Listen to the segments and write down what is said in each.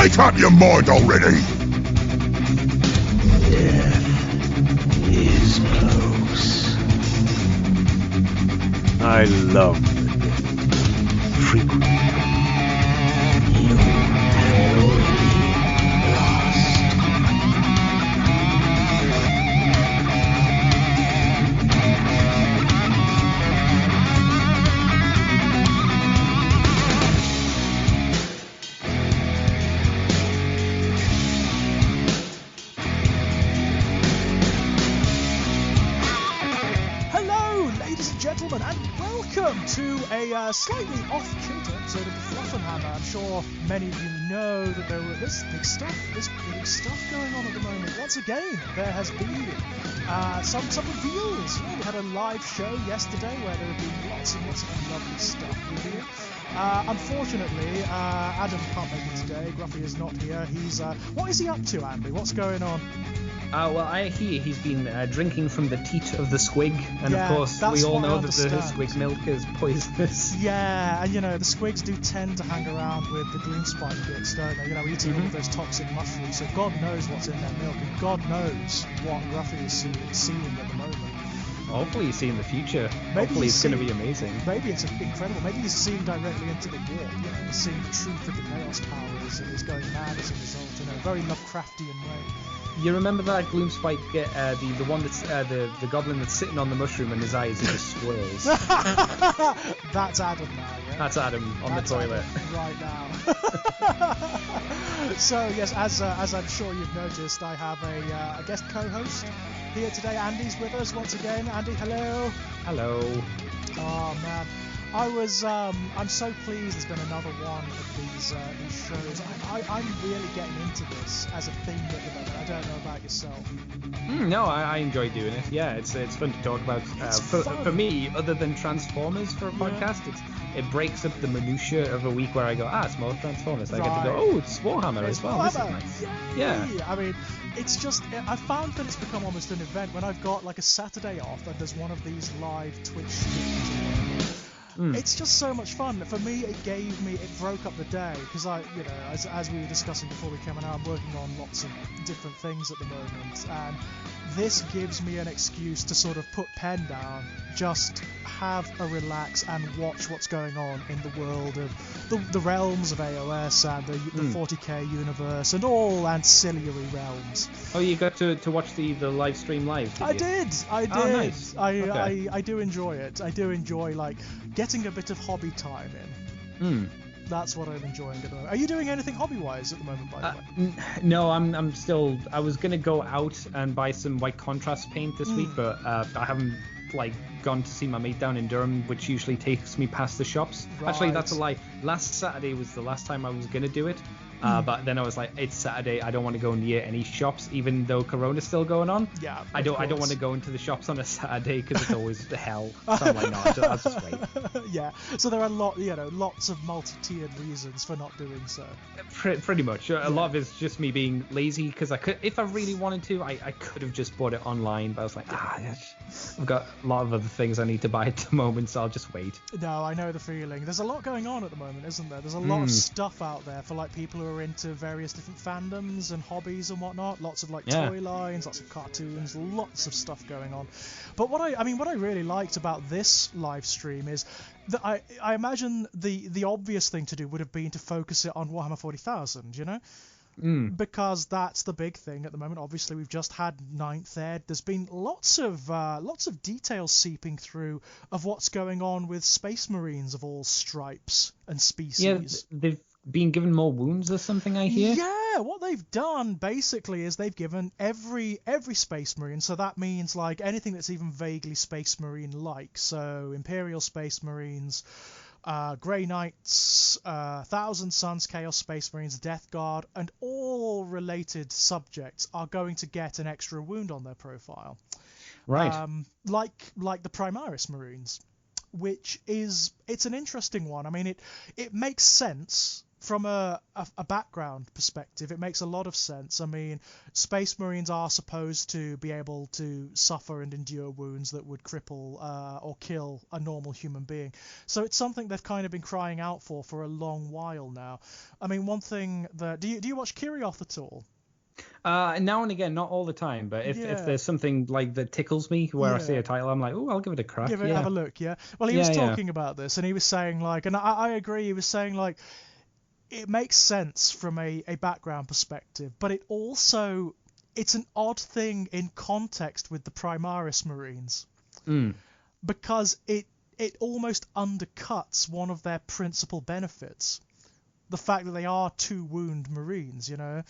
Make up your mind already! Death is close. I love the dead. Frequently, you have already lost. Gentlemen, and welcome to a slightly off-kilter episode of the Fluffenhammer. I'm sure many of you know that there's big stuff going on at the moment. Once again, there has been some reveals. You know, we had a live show yesterday where there have been lots and lots of lovely stuff revealed. Unfortunately, Adam can't make it today. Gruffy is not here. What is he up to, Andy? What's going on? Well, I hear he's been drinking from the teat of the squig, and of course we all know that the squig milk is poisonous. Yeah, and the squigs do tend to hang around with the green spike bits, don't they? Eating all of those toxic mushrooms, so God knows what's in their milk, and God knows what Gruffy is seeing at the moment. Hopefully he's seeing the future. Hopefully it's going to be amazing. Maybe it's incredible. Maybe he's seeing directly into the warp. He's seeing the truth of the chaos powers, and he's going mad as a result in a very Lovecraftian way. You remember that Gloomspike, the one that's the goblin that's sitting on the mushroom and his eyes are just swirls? That's Adam now, yeah? That's Adam on the toilet. Adam right now. So, yes, as I'm sure you've noticed, I have a guest co-host here today. Andy's with us once again. Andy, hello. Hello. Oh, man. I'm so pleased there's been another one of these shows. I'm really getting into this as a thing at the moment. I don't know about yourself. No, I enjoy doing it. Yeah, it's fun to talk about. For me, other than Transformers for a podcast, it breaks up the minutiae of a week where I go, it's more Transformers. I get to go, it's Warhammer as well. This is nice. Yeah. I mean, it's just, I found that it's become almost an event when I've got like a Saturday off and there's one of these live Twitch streams. It's just so much fun. For me, it broke up the day because as we were discussing before we came on, I'm working on lots of different things at the moment, and this gives me an excuse to sort of put pen down, just have a relax and watch what's going on in the world of the realms of AOS and the 40k universe and all ancillary realms. Oh, you got to watch the live stream live, did you? I did. Oh, nice. I do enjoy it. I do enjoy getting a bit of hobby time in. That's what I'm enjoying at the moment. Are you doing anything hobby-wise at the moment, by the way? No, I'm still. I was gonna go out and buy some white contrast paint this week, but I haven't gone to see my mate down in Durham, which usually takes me past the shops. Right. Actually, that's a lie. Last Saturday was the last time I was gonna do it. But then I was like, it's Saturday, I don't want to go near any shops, even though Corona's still going on. Yeah, I don't want to go into the shops on a Saturday because it's always the hell. So I'm like, no, I'll just wait. Yeah, so there are lots of multi-tiered reasons for not doing so. Pretty much. A lot of it's just me being lazy because if I really wanted to, I could have just bought it online, but I was like, I've got a lot of other things I need to buy at the moment, so I'll just wait. No, I know the feeling. There's a lot going on at the moment, isn't there? There's a lot of stuff out there for people who are into various different fandoms and hobbies and whatnot. Lots of toy lines, lots of cartoons, lots of stuff going on. But what I really liked about this live stream is that I imagine the obvious thing to do would have been to focus it on Warhammer 40,000, because that's the big thing at the moment. Obviously, we've just had 9th Ed. There's been lots of details seeping through of what's going on with Space Marines of all stripes and species. Yeah, they've been given more wounds or something, I hear. Yeah, what they've done basically is they've given every Space Marine, so that means anything that's even vaguely Space Marine-like, so Imperial Space Marines, Grey Knights, Thousand Suns, Chaos Space Marines, Death Guard, and all related subjects are going to get an extra wound on their profile. Right. Like the Primaris Marines, which it's an interesting one. I mean, it makes sense from a background perspective, it makes a lot of sense. I mean, Space Marines are supposed to be able to suffer and endure wounds that would cripple or kill a normal human being. So it's something they've kind of been crying out for a long while now. I mean, one thing that... Do you watch Kirioth at all? Now and again, not all the time, but if there's something like that tickles me where I see a title, I'm like, oh, I'll give it a crack. Have a look, yeah. Well, he was talking about this, and he was saying, like, and I agree, he was saying, like, it makes sense from a background perspective, but it's an odd thing in context with the Primaris Marines. Because it almost undercuts one of their principal benefits. The fact that they are 2-wound Marines, you know.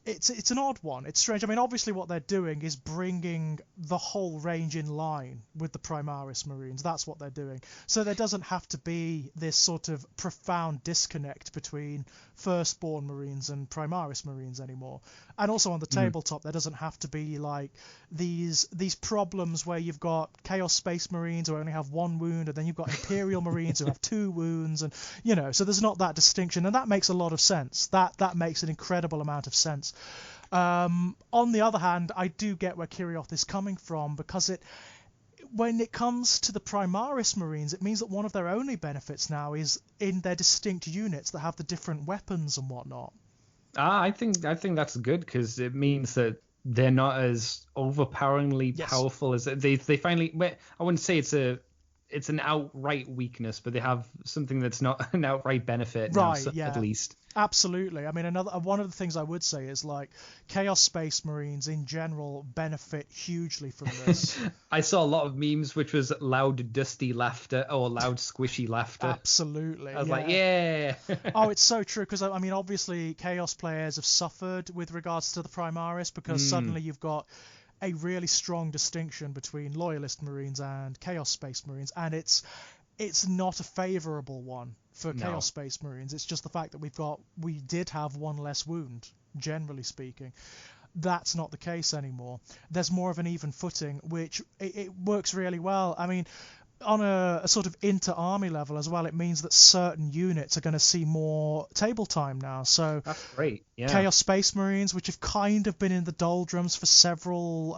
It's an odd one. It's strange. I mean, obviously what they're doing is bringing the whole range in line with the Primaris Marines. That's what they're doing. So there doesn't have to be this sort of profound disconnect between Firstborn Marines and Primaris Marines anymore. And also on the tabletop, there doesn't have to be like these problems where you've got Chaos Space Marines who only have 1 wound, and then you've got Imperial Marines who have 2 wounds, and you know, so there's not that distinction, and that makes a lot of sense. That makes an incredible amount of sense. On the other hand, I do get where Kirioth is coming from, because when it comes to the Primaris Marines, it means that one of their only benefits now is in their distinct units that have the different weapons and whatnot. I think that's good, because it means that they're not as overpoweringly powerful as they finally. I wouldn't say it's an outright weakness, but they have something that's not an outright benefit, right? Now, at least. Absolutely. I mean, one of the things I would say is, like, Chaos Space Marines in general benefit hugely from this. I saw a lot of memes which was loud dusty laughter or loud squishy laughter. Absolutely. I was like, yeah. Oh, it's so true, because I mean, obviously Chaos players have suffered with regards to the Primaris, because suddenly you've got a really strong distinction between Loyalist Marines and Chaos Space Marines, and it's not a favourable one for Chaos Space Marines. It's just the fact that we did have 1 less wound, generally speaking. That's not the case anymore. There's more of an even footing, which it works really well. I mean, on a sort of inter-army level as well, it means that certain units are going to see more table time now. So that's great. Yeah. Chaos Space Marines, which have kind of been in the doldrums for several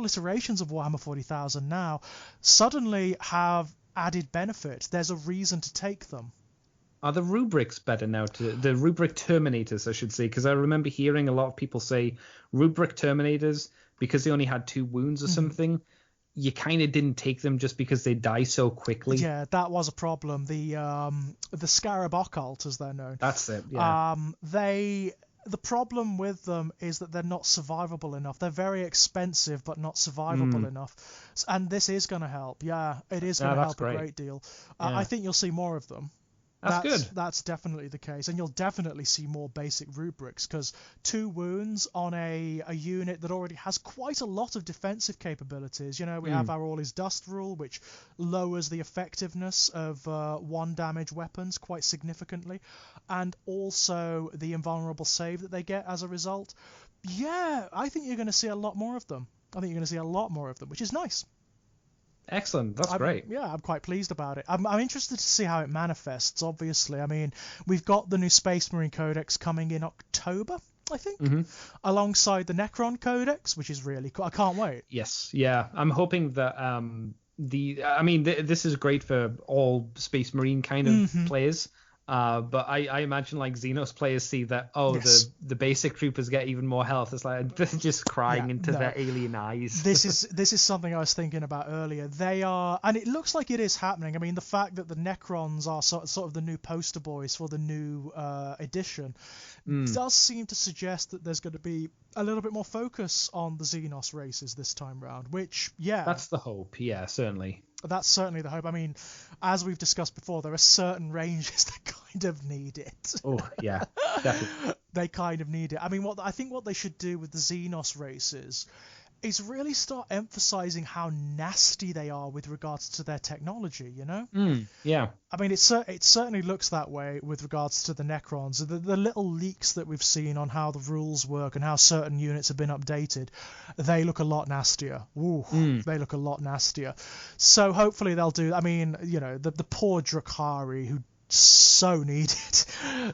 iterations of Warhammer 40,000 now, suddenly have added benefit. There's a reason to take them. Are the rubrics better now? The rubric terminators, I should say, because I remember hearing a lot of people say rubric terminators, because they only had 2 wounds or something, you kind of didn't take them just because they die so quickly. Yeah, that was a problem. The Scarab Occult, as they're known. That's it. Yeah. The problem with them is that they're not survivable enough. They're very expensive, but not survivable enough. And this is going to help. Yeah, it is going to help a great deal. I think you'll see more of them. That's good. That's definitely the case, and you'll definitely see more basic rubrics, because 2 wounds on a unit that already has quite a lot of defensive capabilities. You know, we have our All Is Dust rule, which lowers the effectiveness of 1 damage weapons quite significantly, and also the invulnerable save that they get as a result. Yeah, I think you're going to see a lot more of them. Which is nice. Excellent. That's great. Yeah, I'm quite pleased about it. I'm interested to see how it manifests, obviously. I mean, we've got the new Space Marine Codex coming in October, I think, alongside the Necron Codex, which is really cool. I can't wait. Yes, yeah. I'm hoping that this is great for all Space Marine kind of players. But I imagine like Xenos players see that, the basic troopers get even more health. It's like they're just crying into their alien eyes. This is something I was thinking about earlier. They are, and it looks like it is happening. I mean, the fact that the Necrons are sort of the new poster boys for the new edition does seem to suggest that there's going to be a little bit more focus on the Xenos races this time round, which, that's the hope. Yeah, certainly. That's certainly the hope. I mean, as we've discussed before, there are certain ranges that kind of need it. Oh, yeah, definitely. They kind of need it. I mean, what they should do with the Xenos races is really start emphasizing how nasty they are with regards to their technology, you know? Yeah. I mean, it certainly looks that way with regards to the Necrons. The little leaks that we've seen on how the rules work and how certain units have been updated, they look a lot nastier. Ooh, they look a lot nastier. So hopefully they'll do... I mean, you know, the poor Drukhari who so need it.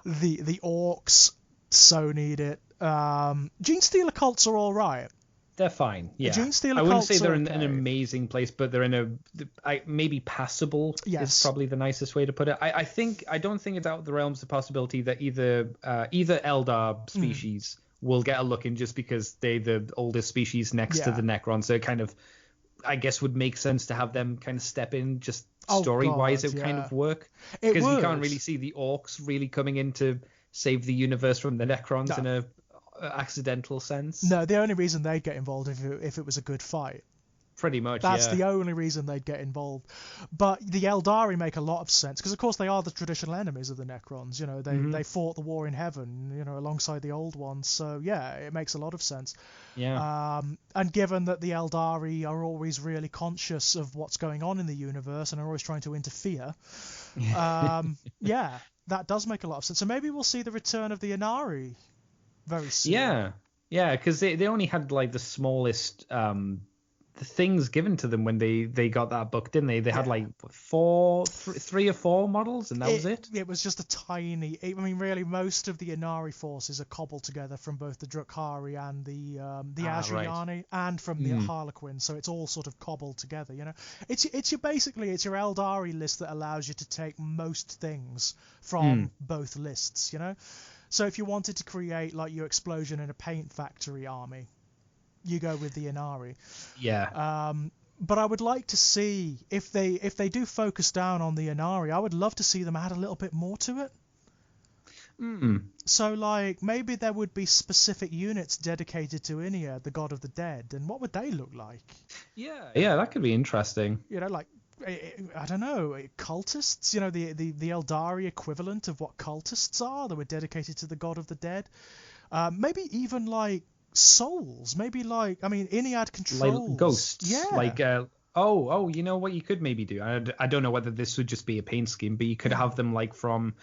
The orcs so need it. Genestealer cults are all right. They're fine. Yeah. Genestealer I wouldn't cults say they're are in okay. an amazing place, but they're in maybe passable. Yes. Is probably the nicest way to put it. I don't think it's out of the realms of possibility that either Eldar species will get a look in, just because they're the oldest species next to the Necron. So it kind of, I guess, would make sense to have them kind of step in, just story-wise. It would kind of work, because you can't really see the orcs really coming in to save the universe from the Necrons in a accidental sense. No, the only reason they'd get involved if it was a good fight. Pretty much, That's the only reason they'd get involved. But the Eldari make a lot of sense, because of course they are the traditional enemies of the Necrons. You know, they fought the war in heaven, you know, alongside the old ones. So yeah, it makes a lot of sense. Yeah. And given that the Eldari are always really conscious of what's going on in the universe and are always trying to interfere, yeah, that does make a lot of sense. So maybe we'll see the return of the Inari very soon. Yeah, because they only had like the smallest the things given to them when they got that book, didn't they? They had like 3 or 4 models, and that was it. It was just a tiny. I mean, really, most of the Inari forces are cobbled together from both the Drukhari and the Azhuyani, and from the Harlequins. So it's all sort of cobbled together. You know, it's your Eldari list that allows you to take most things from both lists. You know. So if you wanted to create like your explosion in a paint factory army, you go with the Inari. Yeah. But I would like to see, if they do focus down on the Inari, I would love to see them add a little bit more to it. So like maybe there would be specific units dedicated to Inia, the god of the dead, and what would they look like? Yeah, that could be interesting. You know, like I don't know, cultists, you know, the Eldari equivalent of what cultists are, that were dedicated to the god of the dead. Maybe even like souls, maybe like, I mean, Iniad controls. Like ghosts. Yeah. Like, you know what you could maybe do? I don't know whether this would just be a paint scheme, but you could have them like from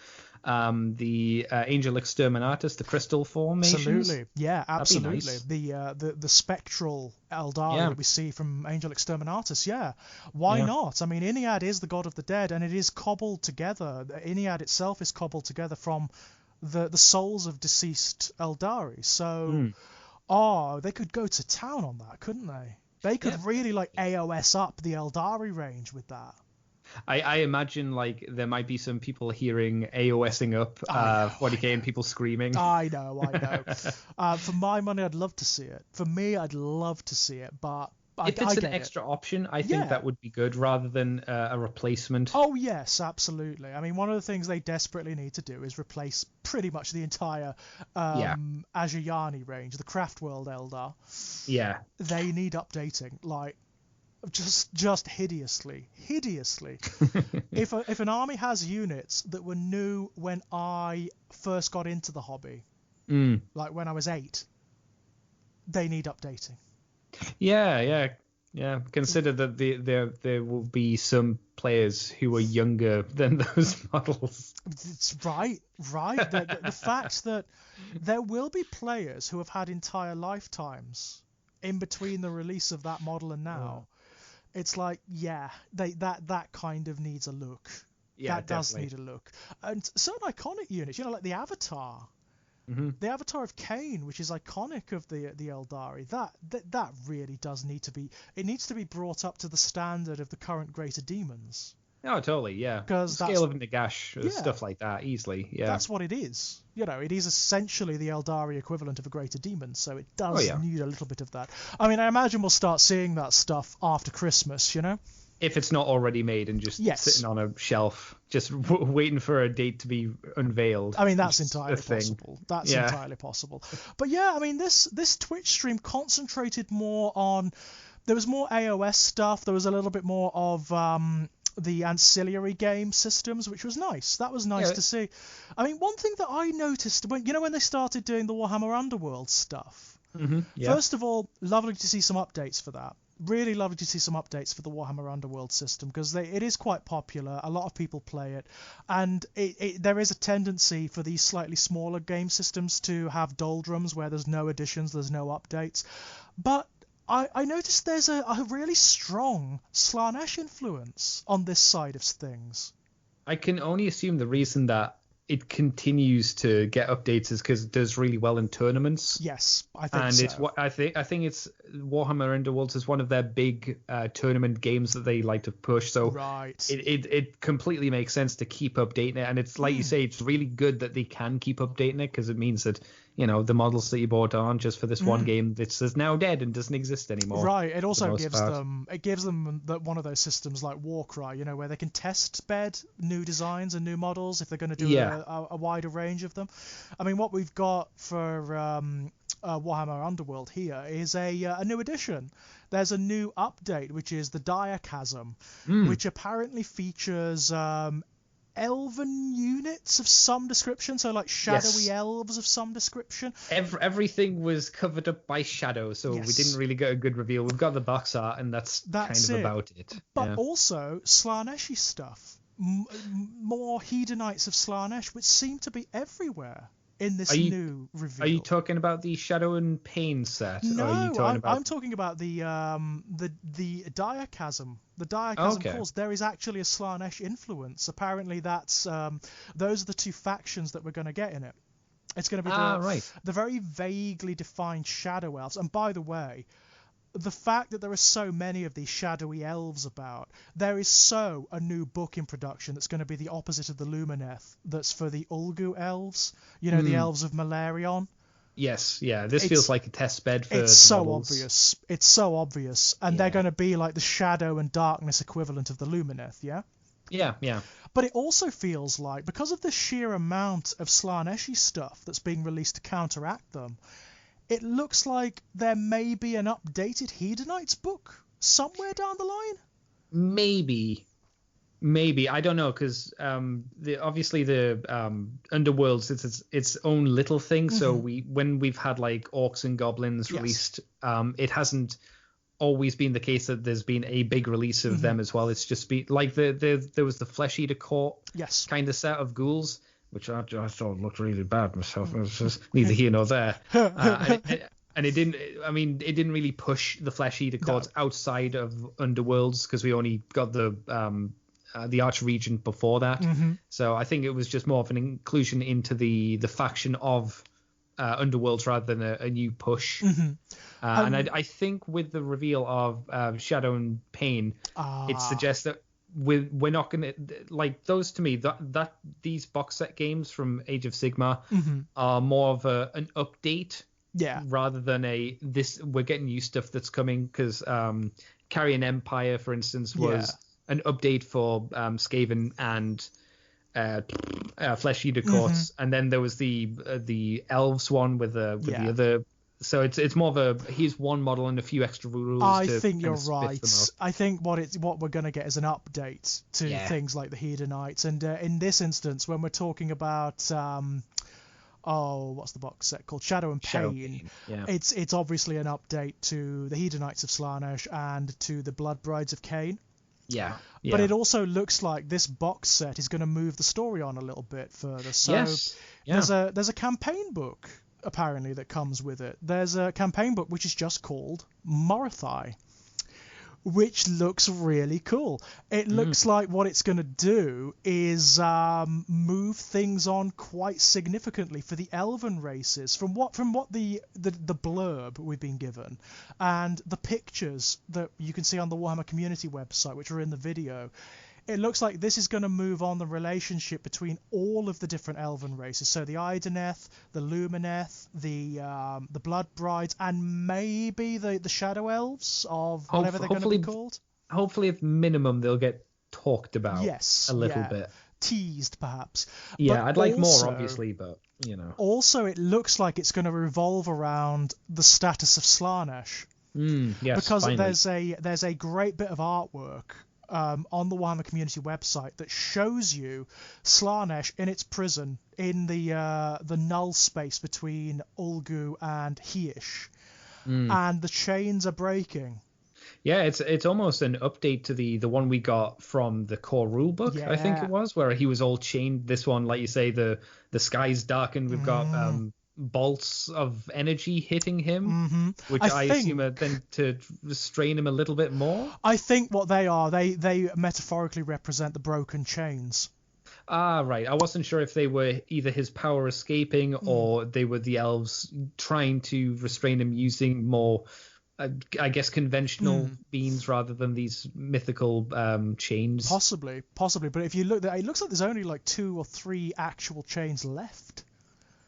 the Angel Exterminatus, the crystal formations. Absolutely, yeah, absolutely. Nice. The spectral Eldari that we see from Angel Exterminatus, yeah. Why not? I mean, Iniad is the god of the dead, and it is cobbled together. Iniad itself is cobbled together from the souls of deceased Eldari. So, they could go to town on that, couldn't they? They could really like AOS up the Eldari range with that. I imagine like there might be some people hearing AOSing up 40k and people screaming. I know. For my money, I'd love to see it. For me, I'd love to see it, but if it's an extra option, I think that would be good rather than a replacement. Oh yes, absolutely. I mean, one of the things they desperately need to do is replace pretty much the entire Azhuyani range, the Craftworld Eldar. Yeah. They need updating, like just hideously. If an army has units that were new when I first got into the hobby, like when I was 8, they need updating. Yeah. Consider that there will be some players who are younger than those models. It's right. The fact that there will be players who have had entire lifetimes in between the release of that model and now. It's like, that kind of needs a look. Yeah, that does need a look. And certain iconic units, you know, like the Avatar. The Avatar of Cain, which is iconic of the Eldari, that really does need to be. It needs to be brought up to the standard of the current greater demons. Oh, totally, yeah. Because scale of Nagash, stuff like that, easily, yeah. That's what it is. You know, it is essentially the Eldari equivalent of a greater demon, so it does need a little bit of that. I mean, I imagine we'll start seeing that stuff after Christmas, you know? If it's not already made and just sitting on a shelf, just waiting for a date to be unveiled. I mean, that's entirely possible. That's entirely possible. But yeah, I mean, this Twitch stream concentrated more on... There was more AOS stuff. There was a little bit more of... the ancillary game systems, which was nice. That was nice to see. I mean, one thing that I noticed when they started doing the Warhammer Underworld stuff. First of all, lovely to see some updates for that. Really lovely to see some updates for the Warhammer Underworld system, because it is quite popular. A lot of people play it, and there is a tendency for these slightly smaller game systems to have doldrums where there's no additions, there's no updates. But I noticed there's a really strong Slaanesh influence on this side of things. I can only assume the reason that it continues to get updates is because it does really well in tournaments. Yes, I think and so. It's what I think it's Warhammer Underworlds is one of their big tournament games that they like to push. So right. it completely makes sense to keep updating it, and it's like you say, it's really good that they can keep updating it because it means that the models that you bought aren't just for this one game that's now dead and doesn't exist anymore. Right. It also gives them one of those systems like Warcry, where they can test bed new designs and new models if they're going to do a wider range of them. I mean, what we've got for Warhammer Underworld here is a new edition. There's a new update, which is the Diachasm, which apparently features elven units of some description, so like shadowy elves of some description. Everything was covered up by shadow, so we didn't really get a good reveal. We've got the box art, and that's kind of about it. But also Slaneshi stuff, more Hedonites of Slanesh, which seem to be everywhere in this new reveal. Are you talking about the Shadow and Pain set? No, or are you talking I'm talking about the Diachasm. The Diachasm calls. There is actually a Slanesh influence. Apparently, that's those are the two factions that we're going to get in it. It's going to be the very vaguely defined Shadow Elves. And by the way, the fact that there are so many of these shadowy elves about, there is a new book in production that's going to be the opposite of the Lumineth, that's for the Ulgu elves, the elves of Malarion. Yes, yeah, this feels like a test bed for It's so models. obvious. It's so obvious. And they're going to be like the shadow and darkness equivalent of the Lumineth, yeah? Yeah. But it also feels like, because of the sheer amount of Slaneshi stuff that's being released to counteract them, it looks like there may be an updated Hedonites book somewhere down the line. Maybe I don't know, because obviously the Underworlds it's its own little thing. So when we've had like orcs and goblins released, it hasn't always been the case that there's been a big release of them as well. It's just been like there was the Flesh Eater Court kind of set of ghouls, which I thought looked really bad myself. It was just neither here nor there. And it didn't really push the Flesh Eater Courts outside of Underworlds, because we only got the Archregent before that. So I think it was just more of an inclusion into the faction of Underworlds rather than a new push. And I think with the reveal of Shadow and Pain, it suggests that we're not going to, like, those to me, that these box set games from Age of Sigmar are more of an update rather than we're getting new stuff that's coming, because Carrion Empire, for instance, was an update for Skaven and Flesh Eater Courts, and then there was the Elves one with the other. So it's more of here's one model and a few extra rules. I think you're right. I think what we're going to get is an update to things like the Hedonites, and in this instance, when we're talking about what's the box set called? Shadow and Pain. Yeah. It's obviously an update to the Hedonites of Slanesh and to the Blood Brides of Cain. Yeah. But it also looks like this box set is going to move the story on a little bit further. So there's a campaign book apparently that comes with it. There's a campaign book which is just called Morathai, which looks really cool. It looks like what it's going to do is move things on quite significantly for the elven races. From what the blurb we've been given and the pictures that you can see on the Warhammer community website, which are in the video, it looks like this is going to move on the relationship between all of the different elven races. So the Idoneth, the Lumineth, the Blood Brides, and maybe the Shadow Elves of whatever they're going to be called. Hopefully, at minimum, they'll get talked about a little bit. Teased, perhaps. Yeah, but I'd like more, obviously, but, Also, it looks like it's going to revolve around the status of Slanesh. Yes, because finally. there's a great bit of artwork on the Warhammer community website that shows you Slanesh in its prison in the null space between Ulgu and Heish, and the chains are breaking. Yeah, it's almost an update to the one we got from the core rulebook, I think it was, where he was all chained. This one, like you say, the sky's darkened. We've got bolts of energy hitting him, which I assume are then to restrain him a little bit more. I think what they are, they metaphorically represent the broken chains. Ah, right. I wasn't sure if they were either his power escaping or they were the elves trying to restrain him using more, I guess, conventional means rather than these mythical chains. Possibly. But if you look, it looks like there's only like 2 or 3 actual chains left.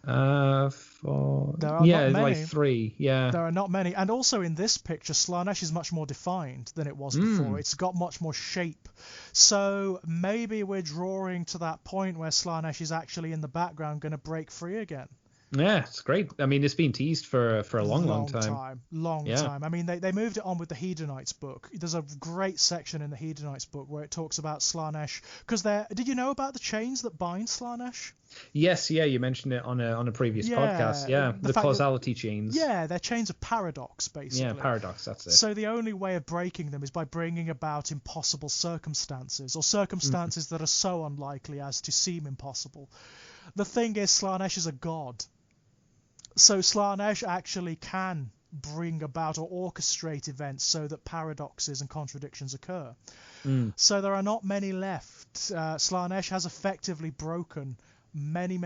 There are not many. Like 3. Yeah. There are not many, and also in this picture, Slaanesh is much more defined than it was before. It's got much more shape. So maybe we're drawing to that point where Slaanesh is actually in the background going to break free again. Yeah, it's great. I mean, it's been teased for a long time. Long time. I mean, they moved it on with the Hedonites book. There's a great section in the Hedonites book where it talks about Slaanesh. Because did you know about the chains that bind Slaanesh? Yes, yeah, you mentioned it on a previous podcast. Yeah, the causality chains. Yeah, they're chains of paradox, basically. Yeah, paradox, that's it. So the only way of breaking them is by bringing about impossible circumstances, or circumstances that are so unlikely as to seem impossible. The thing is, Slaanesh is a god. So Slaanesh actually can bring about or orchestrate events so that paradoxes and contradictions occur. So there are not many left. Slaanesh has effectively broken many of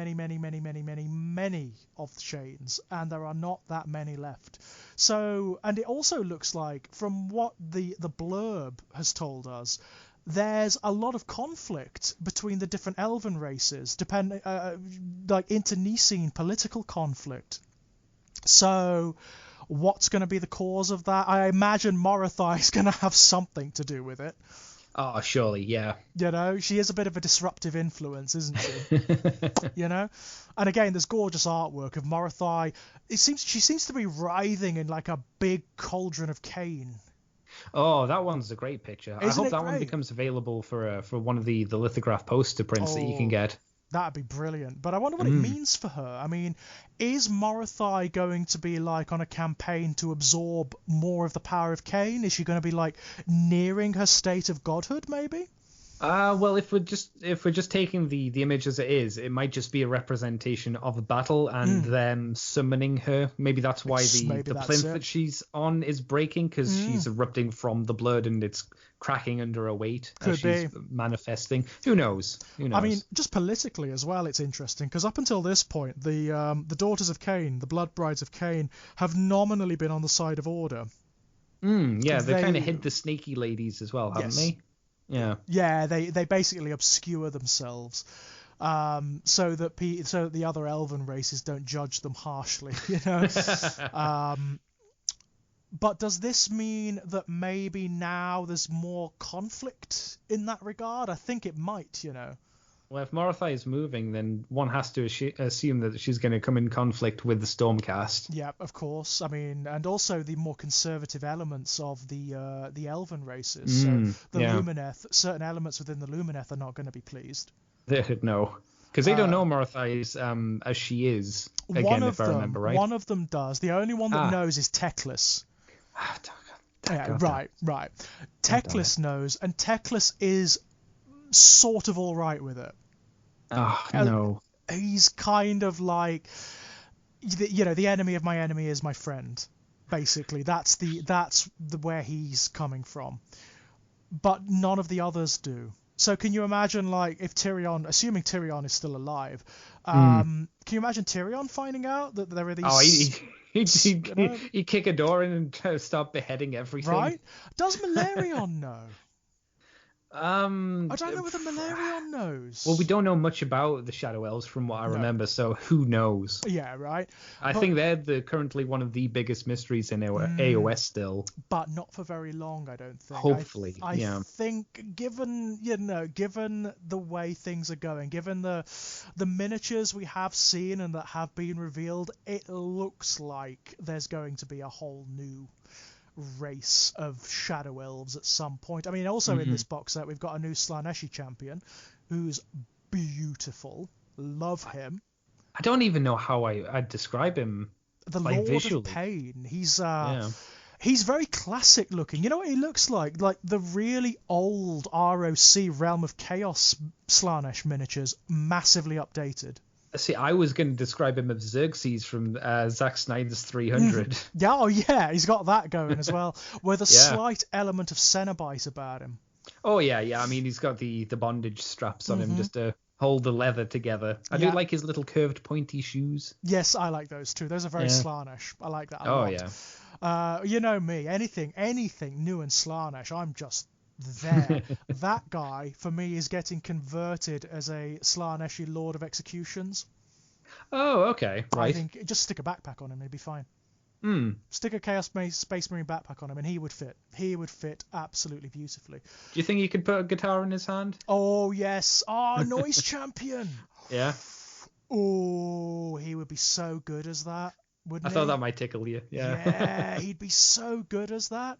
the chains, and there are not that many left. So, and it also looks like, from what the blurb has told us, there's a lot of conflict between the different elven races, like internecine political conflict. So what's going to be the cause of that? I imagine Morathai is going to have something to do with it. Oh, surely, yeah. You know, she is a bit of a disruptive influence, isn't she? You know? And again, there's gorgeous artwork of Morathai. She seems to be writhing in like a big cauldron of cane. Oh, that one's a great picture. I hope that one becomes available for one of the lithograph poster prints that you can get. That'd be brilliant. But I wonder what it means for her. I mean, is Morathai going to be like on a campaign to absorb more of the power of Cain? Is she going to be like nearing her state of godhood, maybe? Well, if we're just taking the image as it is, it might just be a representation of a battle and them summoning her. Maybe that's why the plinth that she's on is breaking, because she's erupting from the blood and it's cracking under her weight as she's manifesting. Who knows? I mean, just politically as well, it's interesting, because up until this point, the Daughters of Cain, the Blood Brides of Cain, have nominally been on the side of order. Yeah, they kind of hid the snaky ladies as well, haven't they? Yeah, they basically obscure themselves, so that the other elven races don't judge them harshly, you know. But does this mean that maybe now there's more conflict in that regard? I think it might, you know. Well, if Morathai is moving, then one has to assume that she's going to come in conflict with the Stormcast. Yeah, of course. I mean, and also the more conservative elements of the elven races. So the Lumineth, certain elements within the Lumineth are not going to be pleased. No, because they don't know Morathai as she is. Again, if I remember right. One of them does. The only one that knows is Teclis. Right. Teclis knows, and Teclis is sort of all right with it. Oh, no. He's kind of like, you know, the enemy of my enemy is my friend. Basically, that's where he's coming from. But none of the others do. So can you imagine, like, if Tyrion, assuming Tyrion is still alive, can you imagine Tyrion finding out that there are these... Oh, he'd kick a door in and start beheading everything. Right? Does Malerion know? I don't know whether Malerion knows. Well, we don't know much about the Shadow Elves from what I remember, so who knows? Yeah, right. I think they're currently one of the biggest mysteries in AOS still. But not for very long, I don't think. Hopefully, I think given the way things are going, given the miniatures we have seen and that have been revealed, it looks like there's going to be a whole new race of Shadow Elves at some point. I mean, also in this box set, we've got a new Slaaneshi champion who's beautiful. Love him. I don't even know how I'd describe him. The Lord visually. of Pain. He's very classic looking. You know what he looks like? Like the really old ROC Realm of Chaos Slaanesh miniatures, massively updated. See, I was going to describe him as Xerxes from Zack Snyder's 300. Yeah, he's got that going as well, with a slight element of Cenobite about him. Oh, yeah. I mean, he's got the bondage straps on him just to hold the leather together. I do like his little curved pointy shoes. Yes, I like those too. Those are very Slaanesh. I like that a lot. Yeah. You know me, anything new and Slaanesh, I'm just there. That guy, for me, is getting converted as a Slaaneshi Lord of Executions. Oh, okay. Right. I think just stick a backpack on him, he'd be fine. Stick a Chaos Space Marine backpack on him and he would fit. He would fit absolutely beautifully. Do you think you could put a guitar in his hand? Oh, yes. Oh, Noise Champion. Yeah. Oh, he would be so good as that, wouldn't he? I thought that might tickle you. Yeah, he'd be so good as that.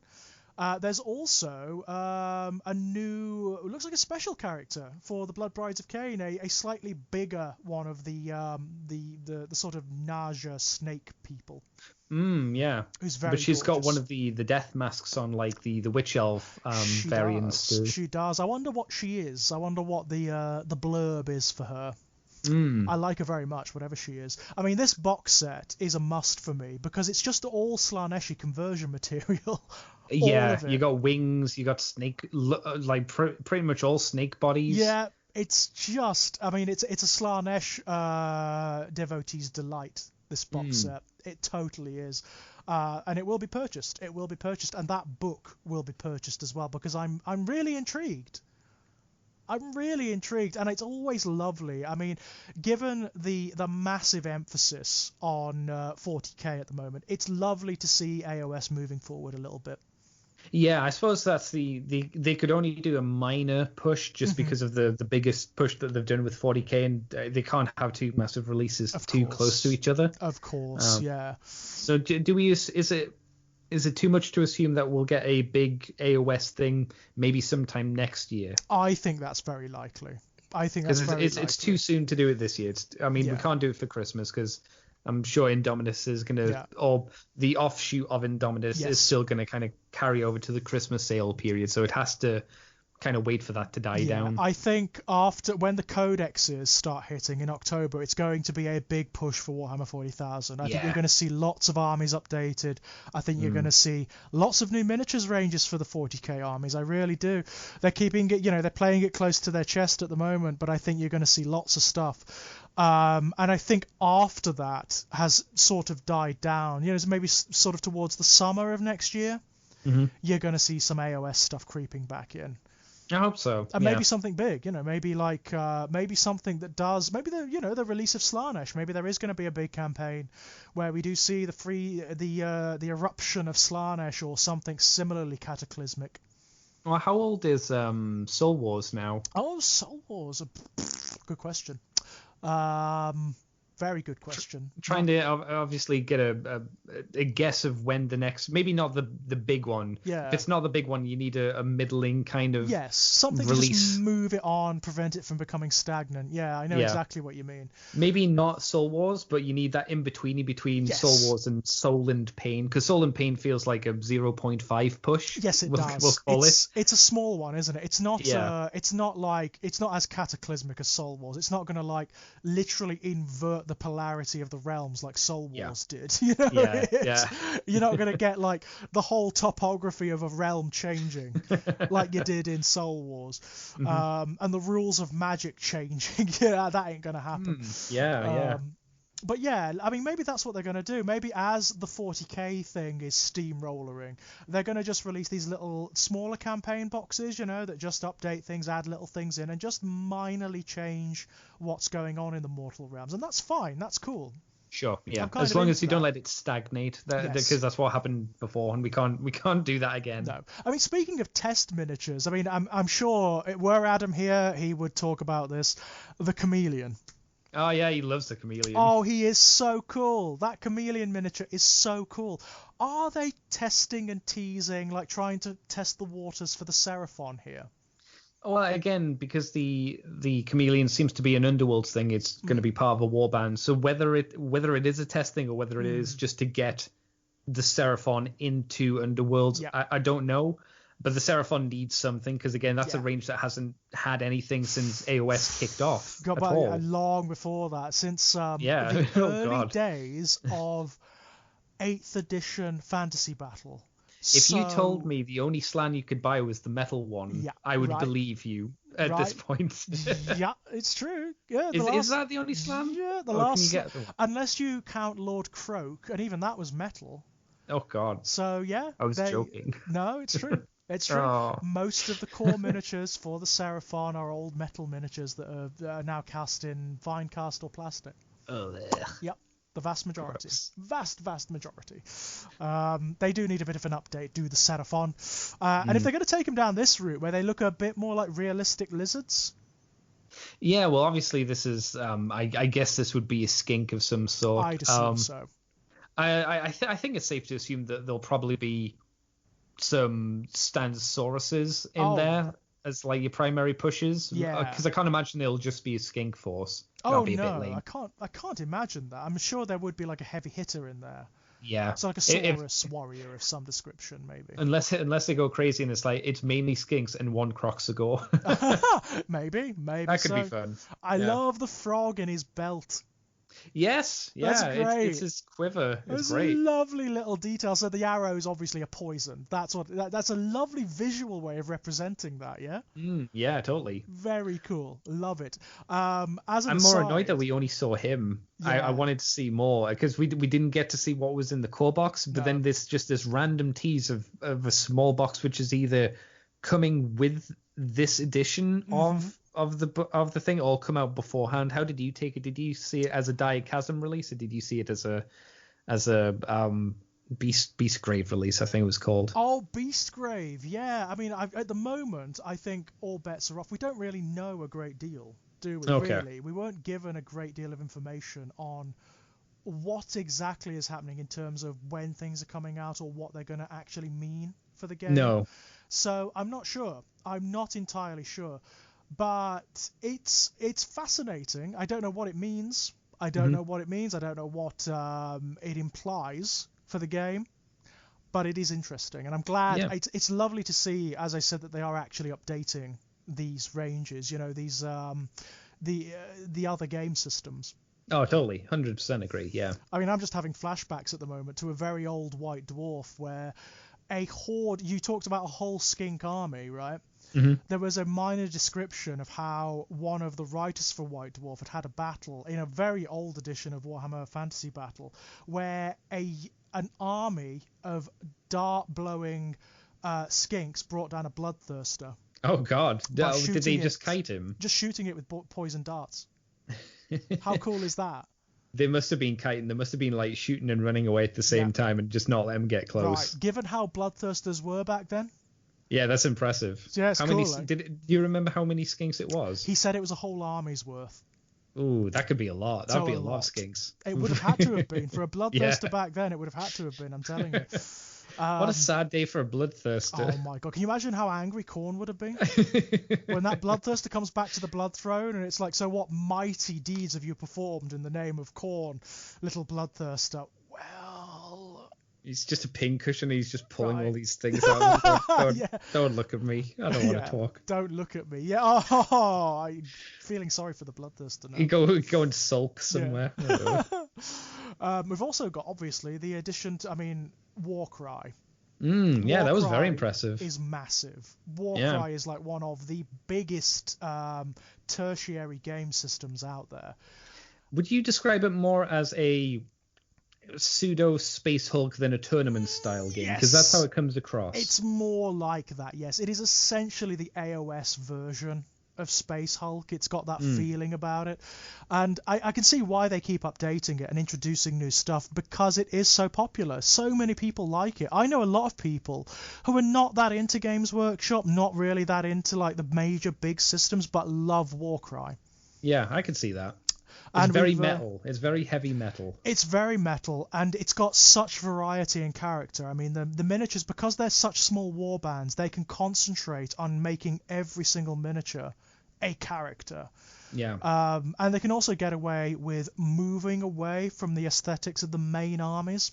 There's also a new, it looks like a special character for the Blood Brides of Cain, a slightly bigger one of the sort of Naja snake people. Yeah. Who's very but she's gorgeous. got one of the death masks on, like the witch elf variants. She does. I wonder what she is. I wonder what the blurb is for her. I like her very much, whatever she is. I mean, this box set is a must for me because it's just all Slaaneshi conversion material. Yeah, you got wings, you got snake, like pretty much all snake bodies. Yeah, it's just, I mean, it's a Slaanesh devotee's delight, this box set. It totally is. And it will be purchased. It will be purchased, and that book will be purchased as well because I'm really intrigued. I'm really intrigued, and it's always lovely. I mean, given the massive emphasis on 40k at the moment, it's lovely to see AOS moving forward a little bit. Yeah, I suppose that's they could only do a minor push just because of the biggest push that they've done with 40k, and they can't have two massive releases too close to each other. Of course, yeah. So do we? Is it too much to assume that we'll get a big AOS thing maybe sometime next year? I think that's very likely. I think that's very likely. It's too soon to do it this year. We can't do it for Christmas because I'm sure Indominus is going to, or the offshoot of Indominus is still going to kind of carry over to the Christmas sale period. So it has to kind of wait for that to die down. I think after when the codexes start hitting in October, it's going to be a big push for Warhammer 40,000. I think you're going to see lots of armies updated. I think you're going to see lots of new miniatures ranges for the 40k armies. I really do. They're keeping it, they're playing it close to their chest at the moment, but I think you're going to see lots of stuff. And I think after that has sort of died down, maybe sort of towards the summer of next year, you're going to see some AOS stuff creeping back in. I hope so. And maybe something big, maybe like maybe something that does, maybe the release of Slaanesh. Maybe there is going to be a big campaign where we do see the eruption of Slaanesh or something similarly cataclysmic. Well, how old is Soul Wars now? Oh, Soul Wars, good question. Very good question. Trying to obviously get a guess of when the next, maybe not the big one. Yeah. If it's not the big one, you need a middling kind of something release. To just move it on, prevent it from becoming stagnant. Yeah, I know exactly what you mean. Maybe not Soul Wars, but you need that in between Soul Wars and Soul and Pain, because Soul and Pain feels like a 0.5 push. Yes, it does. We'll call it. It's a small one, isn't it? It's not. It's not as cataclysmic as Soul Wars. It's not going to like literally invert the polarity of the realms like Soul Wars did. You're not going to get like the whole topography of a realm changing like you did in Soul Wars, and the rules of magic changing. That ain't going to happen. But yeah, I mean, maybe that's what they're going to do. Maybe as the 40k thing is steamrollering, they're going to just release these little smaller campaign boxes, that just update things, add little things in, and just minorly change what's going on in the mortal realms. And that's fine. That's cool. Sure, yeah. As long as you don't let it stagnate, because that's what happened before, and we can't do that again. No, I mean, speaking of test miniatures, I mean, I'm sure were Adam here, he would talk about this. The Chameleon. Oh yeah, he loves the Chameleon. Oh, he is so cool. That Chameleon miniature is so cool. Are they testing and teasing, like trying to test the waters for the Seraphon here? Well, again, because the Chameleon seems to be an Underworld thing, it's going to be part of a warband. So whether it is a testing or whether it is just to get the Seraphon into Underworld, I don't know. But the Seraphon needs something because, again, that's a range that hasn't had anything since AOS kicked off at all. Long before that, since the early days of 8th edition Fantasy Battle. If you told me the only Slan you could buy was the metal one, I would believe you. at this point. Yeah, it's true. Yeah, Is that the only slam? Yeah, the last. Unless you count Lord Croak, and even that was metal. Oh God. So yeah, I was joking. No, it's true. It's true. Oh. Most of the core miniatures for the Seraphon are old metal miniatures that are now cast in vine cast or plastic. Oh. Yep. The vast majority. Gross. Vast majority. They do need a bit of an update, do the Seraphon. And if they're going to take them down this route, where they look a bit more like realistic lizards... Yeah, well, obviously this is... I guess this would be a skink of some sort. I'd assume so. I think it's safe to assume that there'll probably be some Stantosauruses in there as like your primary pushes. Yeah. Because I can't imagine they'll just be a skink force. Oh be a no, bit lame. I can't imagine that. I'm sure there would be like a heavy hitter in there. Yeah. It's like a Saurus warrior of some description, maybe. Unless they go crazy and it's mainly skinks and one Croxagore. maybe. That could be fun. I love the frog in his belt. Yes, yeah, that's great. It's his quiver. It's great. A lovely little detail. So the arrows obviously are poison. That's a lovely visual way of representing that. Yeah. Yeah, totally. Very cool. Love it. I'm more annoyed that we only saw him. Yeah. I wanted to see more because we didn't get to see what was in the core box. But then this random tease of a small box which is either coming with this edition of the thing or come out beforehand. How did you take it? Did you see it as a Diachasm release or did you see it as a Beastgrave release? I think it was called. Oh, Beastgrave, yeah. I mean, at the moment, I think all bets are off. We don't really know a great deal, do we? Okay. Really, we weren't given a great deal of information on what exactly is happening in terms of when things are coming out or what they're going to actually mean for the game. No. So I'm not sure. I'm not entirely sure. But it's fascinating. I don't know what it means. I don't know what what it implies for the game. But it is interesting. And I'm glad. Yeah. It's lovely to see, as I said, that they are actually updating these ranges. You know, these the other game systems. Oh, totally. 100% agree, yeah. I mean, I'm just having flashbacks at the moment to a very old White Dwarf where a horde... You talked about a whole skink army, right? Mm-hmm. There was a minor description of how one of the writers for White Dwarf had a battle in a very old edition of Warhammer Fantasy Battle where an army of dart-blowing skinks brought down a bloodthirster. Oh, God. Did they just kite him? Just shooting it with poison darts. How cool is that? They must have been kiting. They must have been like shooting and running away at the same time and just not let them get close. Right. Given how bloodthirsters were back then. Yeah, that's impressive. Yeah, it's cool. Do you remember how many skinks it was? He said it was a whole army's worth. Ooh, that could be a lot. That would be a lot of skinks. It would have had to have been. For a bloodthirster back then, it would have had to have been, I'm telling you. What a sad day for a bloodthirster. Oh my God. Can you imagine how angry Khorne would have been? When that bloodthirster comes back to the blood throne and it's like, so what mighty deeds have you performed in the name of Khorne, little bloodthirster? Well... He's just a pincushion. He's just pulling all these things out. Don't look at me. I don't want to talk. Don't look at me. Yeah. Oh, I'm feeling sorry for the bloodthirster now. You go and sulk somewhere. Yeah. We've also got, obviously, the addition to, Warcry. That was very impressive. Is massive. Warcry is like one of the biggest tertiary game systems out there. Would you describe it more as a pseudo Space Hulk than a tournament style game? Because that's how it comes across. It's more like that, yes. It is essentially the AOS version of Space Hulk. It's got that feeling about it. And I can see why they keep updating it and introducing new stuff, because it is so popular. So many people like it. I know a lot of people who are not that into Games Workshop, not really that into like the major big systems, but love Warcry. Yeah, I can see that. It's very metal. It's very heavy metal. It's very metal, and it's got such variety and character. I mean, the miniatures, because they're such small war bands, they can concentrate on making every single miniature a character. Yeah. And they can also get away with moving away from the aesthetics of the main armies.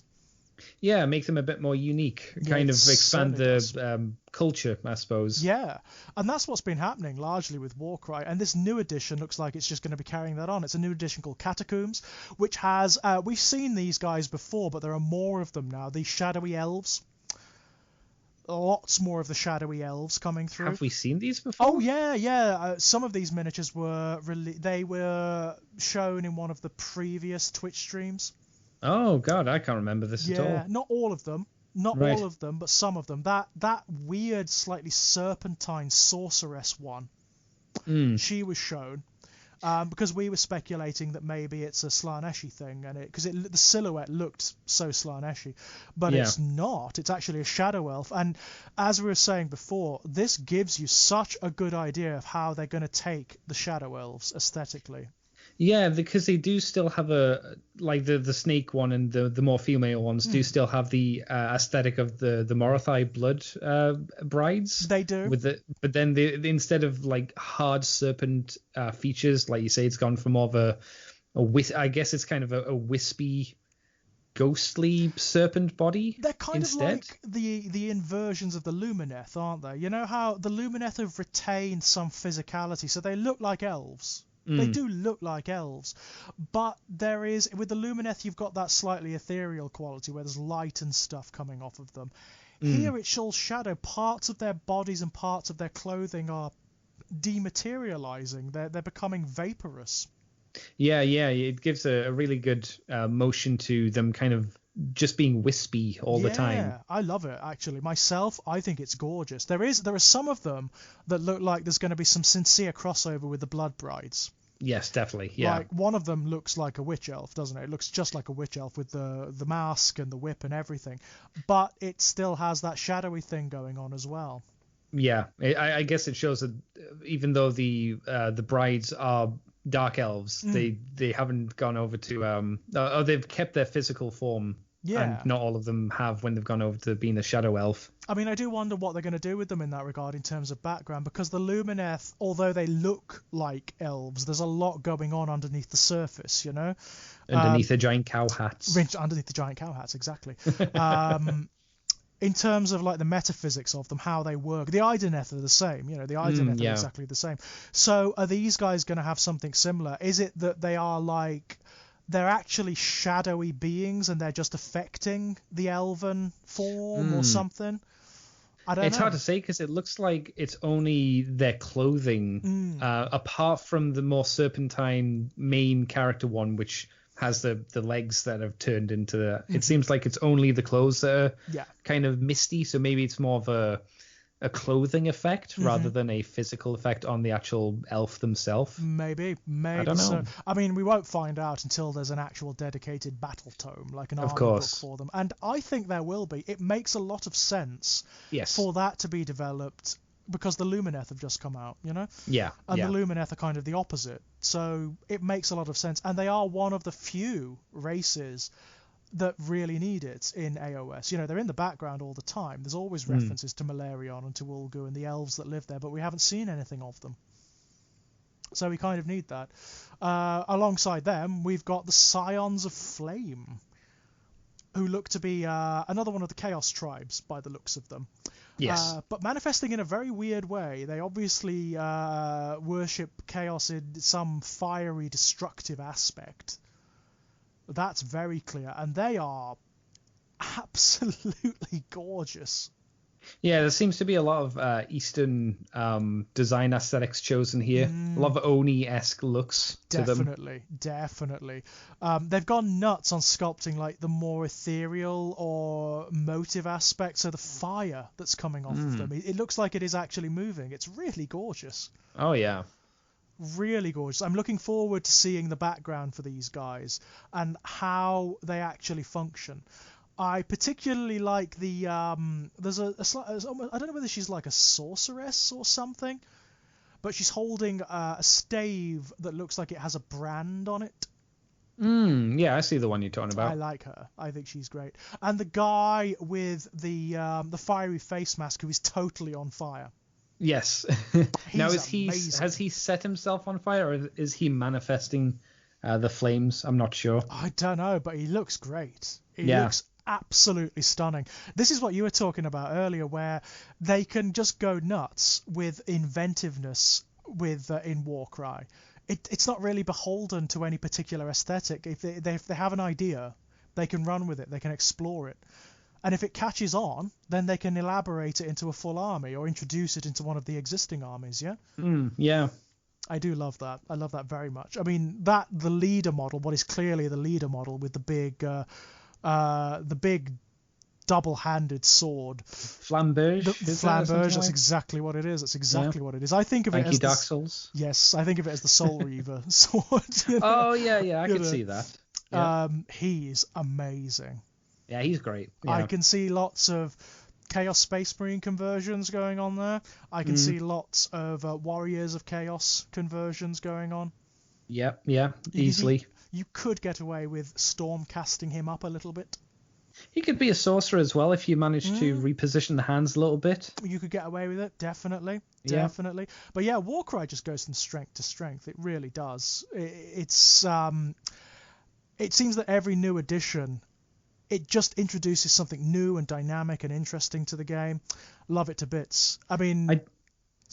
Yeah, make them a bit more unique, kind of expand the culture, I suppose. Yeah, and that's what's been happening largely with Warcry, and this new edition looks like it's just going to be carrying that on. It's a new edition called Catacombs, which has, we've seen these guys before, but there are more of them now, these shadowy elves. lots more of the shadowy elves coming through. Have we seen these before? Oh yeah. Some of these miniatures were they were shown in one of the previous Twitch streams. Oh god, I can't remember this at all. Yeah, not all of them. Not Right. all of them, but some of them. That weird, slightly serpentine sorceress one, she was shown, because we were speculating that maybe it's a Slaneshi thing, and because the silhouette looked so Slaneshi, but Yeah. it's not. It's actually a shadow elf, and as we were saying before, this gives you such a good idea of how they're going to take the shadow elves aesthetically. Yeah, because they do still have the snake one and the more female ones do still have the aesthetic of the Morathai blood brides. They do. But then they instead of like hard serpent features, like you say, it's gone for more of I guess it's kind of a wispy, ghostly serpent body. They're kind instead. of like the inversions of the Lumineth, aren't they? You know how the Lumineth have retained some physicality, so they look like elves. They do look like elves, but there is, with the Lumineth, you've got that slightly ethereal quality where there's light and stuff coming off of them. Here it's all shadow. Parts of their bodies and parts of their clothing are dematerializing. They're becoming vaporous. Yeah, it gives a really good motion to them, kind of just being wispy all the time. Yeah, I love it, actually. Myself, I think it's gorgeous. There are some of them that look like there's going to be some sincere crossover with the Blood Brides. Yes, definitely. Yeah. Like, one of them looks like a witch elf, doesn't it? It looks just like a witch elf with the mask and the whip and everything. But it still has that shadowy thing going on as well. Yeah, I guess it shows that even though the brides are dark elves, they haven't gone over to or they've kept their physical form. Yeah. And not all of them have when they've gone over to being a shadow elf. I mean, I do wonder what they're going to do with them in that regard in terms of background, because the Lumineth, although they look like elves, there's a lot going on underneath the surface, you know? Underneath the giant cow hats. Underneath the giant cow hats, exactly. In terms of like the metaphysics of them, how they work, the Ideneth are the same, you know, the Ideneth are exactly the same. So are these guys going to have something similar? Is it that they are like, they're actually shadowy beings and they're just affecting the elven form or something? I don't know. It's hard to say because it looks like it's only their clothing, apart from the more serpentine main character one, which has the legs that have turned into it seems like it's only the clothes that are kind of misty, so maybe it's more of a clothing effect rather than a physical effect on the actual elf themselves. Maybe I don't know. so. I mean, we won't find out until there's an actual dedicated battle tome, like an Of army course. book for them, and I think there will be. It makes a lot of sense for that to be developed, because the Lumineth have just come out, you know? Yeah. And the Lumineth are kind of the opposite. So it makes a lot of sense. And they are one of the few races that really need it in AOS. You know, they're in the background all the time. There's always references to Malerion and to Ulgu and the elves that live there, but we haven't seen anything of them. So we kind of need that. Alongside them, we've got the Scions of Flame, who look to be another one of the Chaos tribes by the looks of them. Yes. But manifesting in a very weird way. They obviously worship chaos in some fiery, destructive aspect. That's very clear. And they are absolutely gorgeous. Yeah, there seems to be a lot of Eastern design aesthetics chosen here. A lot of Oni-esque looks to them. Definitely. They've gone nuts on sculpting like the more ethereal or motive aspects. So the fire that's coming off of them, it looks like it is actually moving. It's really gorgeous. Oh, yeah. Really gorgeous. I'm looking forward to seeing the background for these guys and how they actually function. I particularly like the there's a I don't know whether she's like a sorceress or something, but she's holding a stave that looks like it has a brand on it. Yeah, I see the one you're talking about. I like her. I think she's great. And the guy with the fiery face mask who is totally on fire. Yes. Now has he set himself on fire, or is he manifesting the flames? I'm not sure. I don't know, but he looks great. He looks absolutely stunning. This is what you were talking about earlier, where they can just go nuts with inventiveness in Warcry. It's not really beholden to any particular aesthetic. If they have an idea, they can run with it. They can explore it. And if it catches on, then they can elaborate it into a full army or introduce it into one of the existing armies, yeah? Yeah. I do love that. I love that very much. I mean, the leader model, what is clearly the leader model with the big double-handed sword. Flamberge? Flamberge, that's exactly what it is. That's exactly what it is. I think of it as Dark Souls. Yes, I think of it as the Soul Reaver sword. Oh, yeah, I can see that. Yeah. He's amazing. Yeah, he's great. Yeah. I can see lots of Chaos Space Marine conversions going on there. I can see lots of Warriors of Chaos conversions going on. Yeah, easily. You could get away with storm casting him up a little bit. He could be a sorcerer as well if you manage to reposition the hands a little bit. You could get away with it, definitely. But yeah, Warcry just goes from strength to strength. It really does. It seems that every new edition, it just introduces something new and dynamic and interesting to the game. Love it to bits. I mean,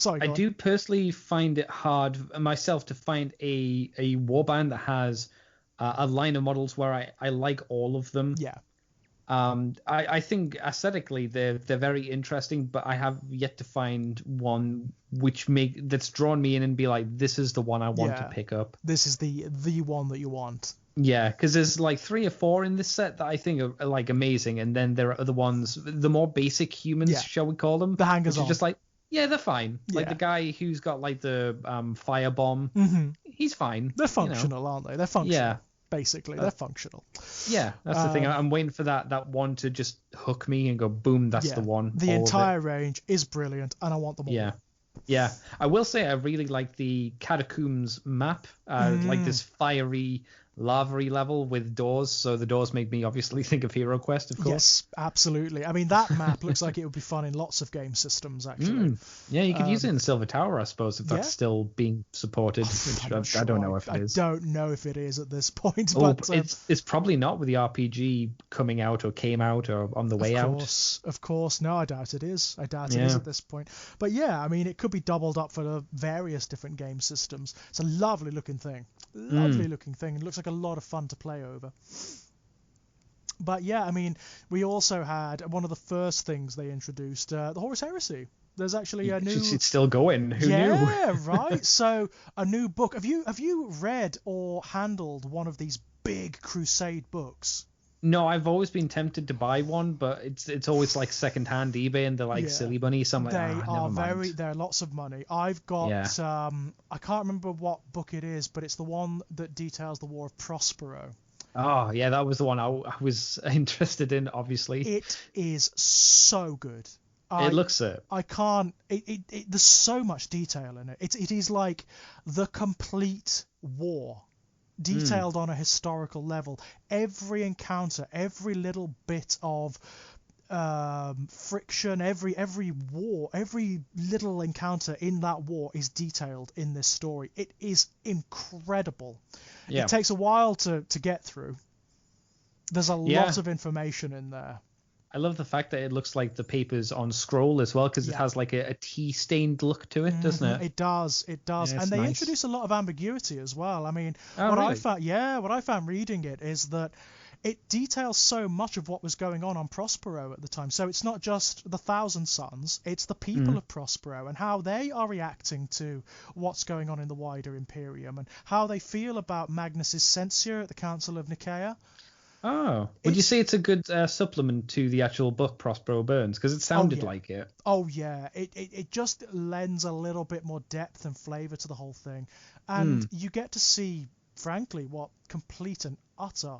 I do personally find it hard myself to find a warband that has a line of models where I like all of them. Yeah. I think aesthetically they're very interesting, but I have yet to find one that's drawn me in and be like, this is the one I want to pick up. This is the one that you want. Yeah, because there's like 3 or 4 in this set that I think are like amazing, and then there are other ones, the more basic humans, shall we call them? The hangers on. Just like, yeah, they're fine. Yeah. Like the guy who's got like the firebomb, he's fine. They're functional, aren't they? They're functional. Yeah. Basically, they're functional. Yeah, that's the thing. I'm waiting for that one to just hook me and go, boom, that's the one. The entire range is brilliant, and I want them all. Yeah. I will say I really like the Catacombs map, like this fiery, lava-y level with doors. So the doors make me obviously think of Hero Quest, of course. Yes, absolutely. I mean, that map looks like it would be fun in lots of game systems, actually. Yeah, you could use it in Silver Tower, I suppose, if that's still being supported. Which I don't know if it is. I don't know if it is at this point. But it's probably not with the RPG coming out or came out or on the way out. Of course. No, I doubt it is. It is at this point. But yeah, I mean, it could be doubled up for the various different game systems. It's a lovely looking thing. It looks like a lot of fun to play over. But yeah, I mean, we also had one of the first things they introduced, the Horus Heresy. There's actually a new. It's still going. Who knew? Yeah, right. So a new book. Have you read or handled one of these big Crusade books? No, I've always been tempted to buy one, but it's always like secondhand eBay and they're like silly bunny. So I'm like, they're lots of money. I've got I can't remember what book it is, but it's the one that details the War of Prospero. Oh yeah, that was the one I was interested in. Obviously, it is so good. It looks it. I can't. There's so much detail in it. It is like the complete war. Detailed on a historical level. Every encounter, every little bit of friction, every war, every little encounter in that war is detailed in this story. It is incredible. Yeah. It takes a while to get through. There's a lot of information in there. I love the fact that it looks like the paper's on scroll as well, because it has like a tea-stained look to it, doesn't it? It does. Yeah, and they introduce a lot of ambiguity as well. I mean, I found reading it is that it details so much of what was going on Prospero at the time. So it's not just the Thousand Sons, it's the people of Prospero and how they are reacting to what's going on in the wider Imperium and how they feel about Magnus's censure at the Council of Nicaea. Oh, would you say it's a good supplement to the actual book Prospero Burns? Because it sounded like it. Oh yeah, it just lends a little bit more depth and flavour to the whole thing, and you get to see, frankly, what complete and utter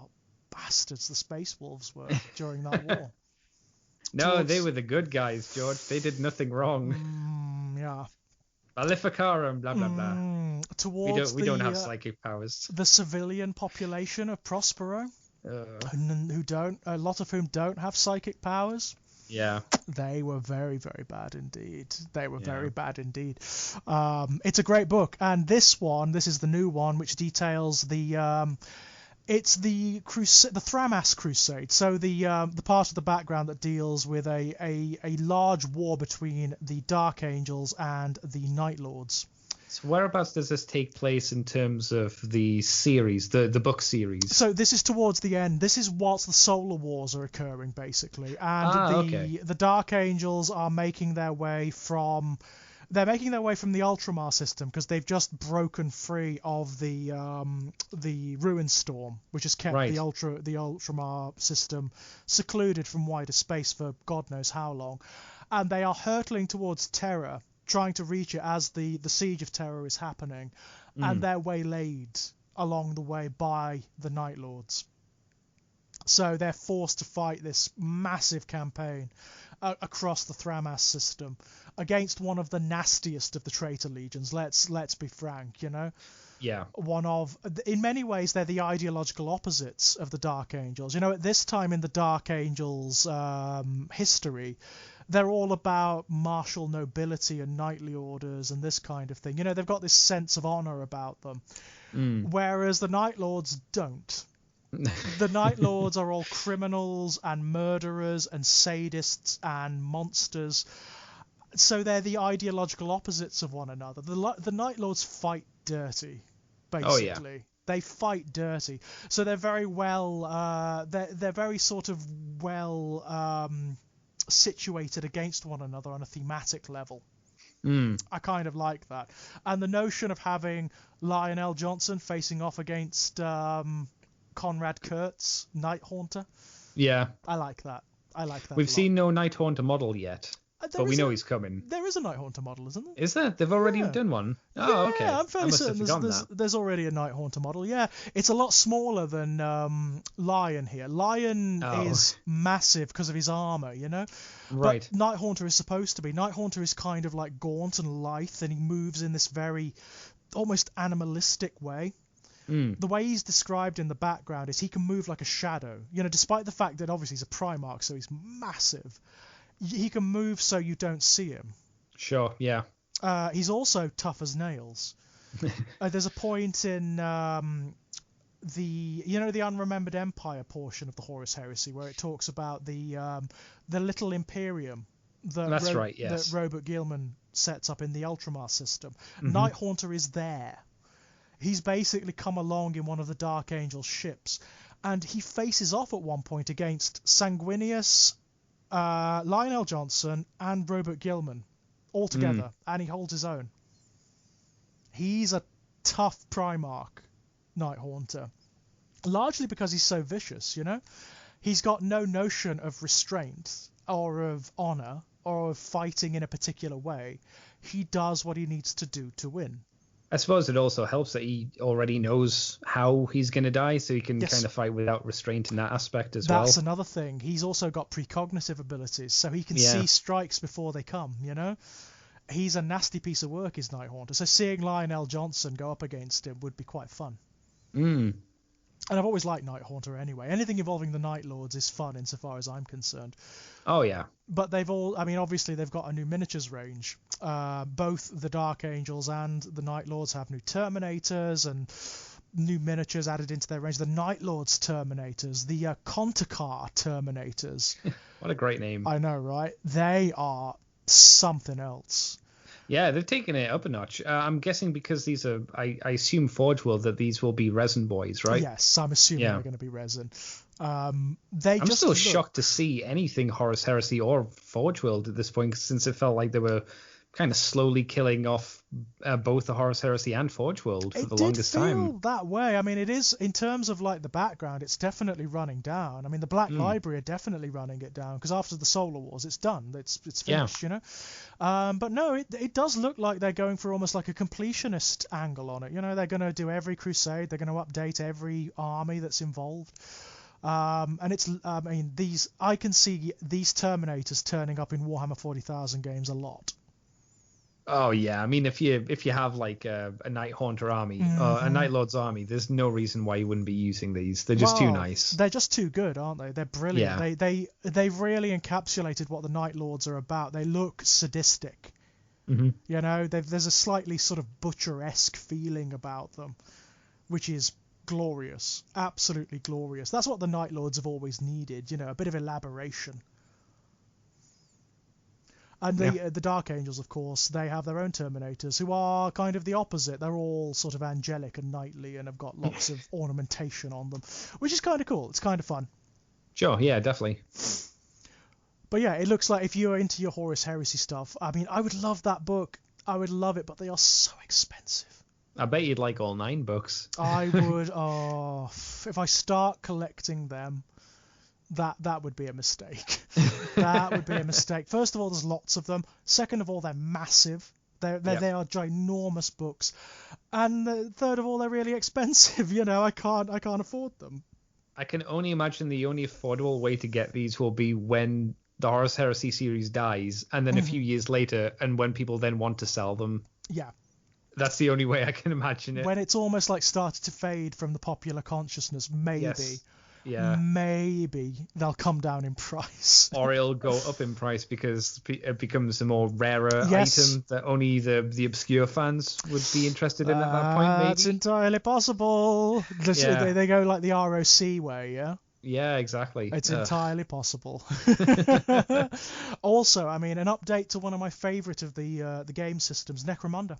bastards the Space Wolves were during that war. No, they were the good guys, George. They did nothing wrong. Yeah. Maleficarum, blah blah blah. We don't have psychic powers. The civilian population of Prospero. A lot of whom don't have psychic powers. Yeah. They were very, very bad indeed. Very bad indeed. It's a great book, and this is the new one, which details it's the Thramas Crusade. So the part of the background that deals with a large war between the Dark Angels and the Night Lords. So whereabouts does this take place in terms of the series, the book series? So this is towards the end. This is whilst the Solar Wars are occurring, basically, and the Dark Angels are making their way from. They're making their way from the Ultramar system because they've just broken free of the Ruin Storm, which has kept the Ultramar system secluded from wider space for God knows how long, and they are hurtling towards Terra, trying to reach it as the siege of Terra is happening, and they're waylaid along the way by the Night Lords. So they're forced to fight this massive campaign across the Thramas system against one of the nastiest of the traitor legions. Let's be frank, you know. Yeah. In many ways, they're the ideological opposites of the Dark Angels. You know, at this time in the Dark Angels' history, they're all about martial nobility and knightly orders and this kind of thing. You know, they've got this sense of honor about them, whereas the Night Lords don't. The Night Lords are all criminals and murderers and sadists and monsters. So they're the ideological opposites of one another. The Night Lords fight dirty, basically. Oh, yeah. They fight dirty. So they're very well. They're very sort of well situated against one another on a thematic level. I kind of like that. And the notion of having Lionel Johnson facing off against Conrad Kurtz, Night Haunter. Yeah. I like that. We've seen no Night Haunter model yet, but we know he's coming. There is a Night Haunter model, isn't there? Is there? They've already done one? Oh, okay. Yeah, I'm fairly certain there's already a Night Haunter model. Yeah, it's a lot smaller than Lion here. Lion is massive because of his armor, you know? Right. But Night Haunter is supposed to be. Night Haunter is kind of like gaunt and lithe, and he moves in this very almost animalistic way. The way he's described in the background is he can move like a shadow. You know, despite the fact that obviously he's a Primarch, so he's massive, he can move so you don't see him. Sure, yeah. He's also tough as nails. There's a point in the Unremembered Empire portion of the Horus Heresy where it talks about the little Imperium that Robert Gilman sets up in the Ultramar system. Night Haunter is there. He's basically come along in one of the Dark Angel ships, and he faces off at one point against Sanguinius, Lionel Johnson, and Robert Gilman all together, and he holds his own. He's a tough Primarch, Night Haunter, largely because he's so vicious, you know? He's got no notion of restraint or of honor or of fighting in a particular way. He does what he needs to do to win. I suppose it also helps that he already knows how he's going to die, so he can kind of fight without restraint in that aspect as well. That's another thing. He's also got precognitive abilities, so he can see strikes before they come, you know? He's a nasty piece of work, is Night Haunter. So seeing Lionel Johnson go up against him would be quite fun. And I've always liked Night Haunter anyway. Anything involving the Night Lords is fun insofar as I'm concerned. Oh, yeah. But obviously they've got a new miniatures range. Both the Dark Angels and the Night Lords have new Terminators and new miniatures added into their range. The Night Lords Terminators, the Contakar Terminators. What a great name. I know, right? They are something else. Yeah, they've taken it up a notch. I'm guessing because these are, I assume Forge World, that these will be resin boys, right? Yes, I'm assuming they're going to be resin. I'm still shocked to see anything Horus Heresy or Forge World at this point, since it felt like they were kind of slowly killing off both the Horus Heresy and Forge World for the longest time. It did feel that way. I mean, it is, in terms of like the background, it's definitely running down. I mean, the Black Library are definitely running it down, because after the Solar Wars, it's done. It's finished, you know. But no, it does look like they're going for almost like a completionist angle on it. You know, they're going to do every crusade. They're going to update every army that's involved. And it's, I can see these Terminators turning up in Warhammer 40,000 games a lot. Oh yeah, I mean, if you have like a Night Haunter army, a Night Lord's army, there's no reason why you wouldn't be using these. They're just too nice. They're just too good, aren't they? They're brilliant. Yeah. They've really encapsulated what the Night Lords are about. They look sadistic. You know, there's a slightly sort of butcher-esque feeling about them, which is glorious, absolutely glorious. That's what the Night Lords have always needed, you know, a bit of elaboration. And the Dark Angels, of course, they have their own Terminators who are kind of the opposite. They're all sort of angelic and knightly and have got lots of ornamentation on them, which is kind of cool. It's kind of fun. Sure, yeah, definitely. But yeah, it looks like if you're into your Horus Heresy stuff, I mean, I would love that book. I would love it, but they are so expensive. I bet you'd like all 9 books. I would. Oh, if I start collecting them, that would be a mistake. That would be a mistake. First of all, there's lots of them. Second of all, they're massive. They are ginormous books. And third of all, they're really expensive. You know, I can't afford them. I can only imagine the only affordable way to get these will be when the Horus Heresy series dies, and then a few years later, and when people then want to sell them. Yeah. That's the only way I can imagine it. When it's almost like started to fade from the popular consciousness, maybe. Yes. Yeah. Maybe they'll come down in price. Or it'll go up in price because it becomes a more rarer item that only the obscure fans would be interested in at that point, maybe. That's entirely possible. They go like the ROC way, yeah? Yeah, exactly. It's entirely possible. Also, I mean, an update to one of my favourite of the game systems, Necromunda.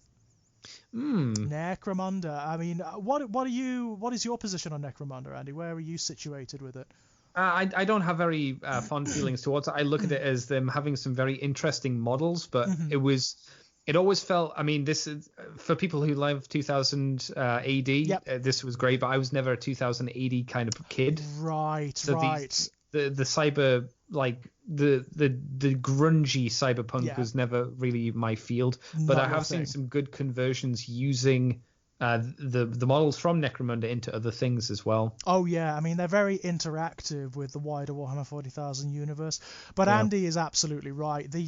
Necromunda. I mean, what is your position on Necromunda, Andy? Where are you situated with it? I don't have very fond feelings towards it. I look at it as them having some very interesting models, but it always felt, I mean, this is for people who love 2000 AD. This was great, but I was never a 2000 AD kind of kid. Right, so right. The cyber, like the grungy cyberpunk was never really my field, but I have seen some good conversions using the models from Necromunda into other things as well. Oh yeah, I mean, they're very interactive with the wider Warhammer 40,000 universe. But Andy is absolutely right. The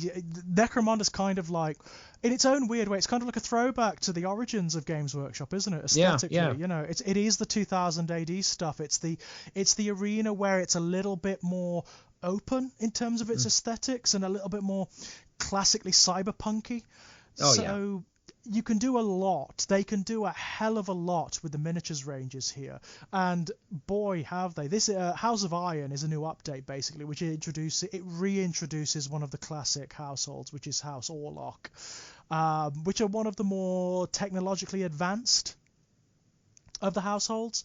Necromunda's kind of like, in its own weird way, it's kind of like a throwback to the origins of Games Workshop, isn't it? Aesthetically, you know, it is the 2000 AD stuff. It's the arena where it's a little bit more open in terms of its aesthetics and a little bit more classically cyberpunky. You can do a lot. They can do a hell of a lot with the miniatures ranges here. And boy, have they. This House of Iron is a new update, basically, which reintroduces one of the classic households, which is House Orlok, which are one of the more technologically advanced of the households.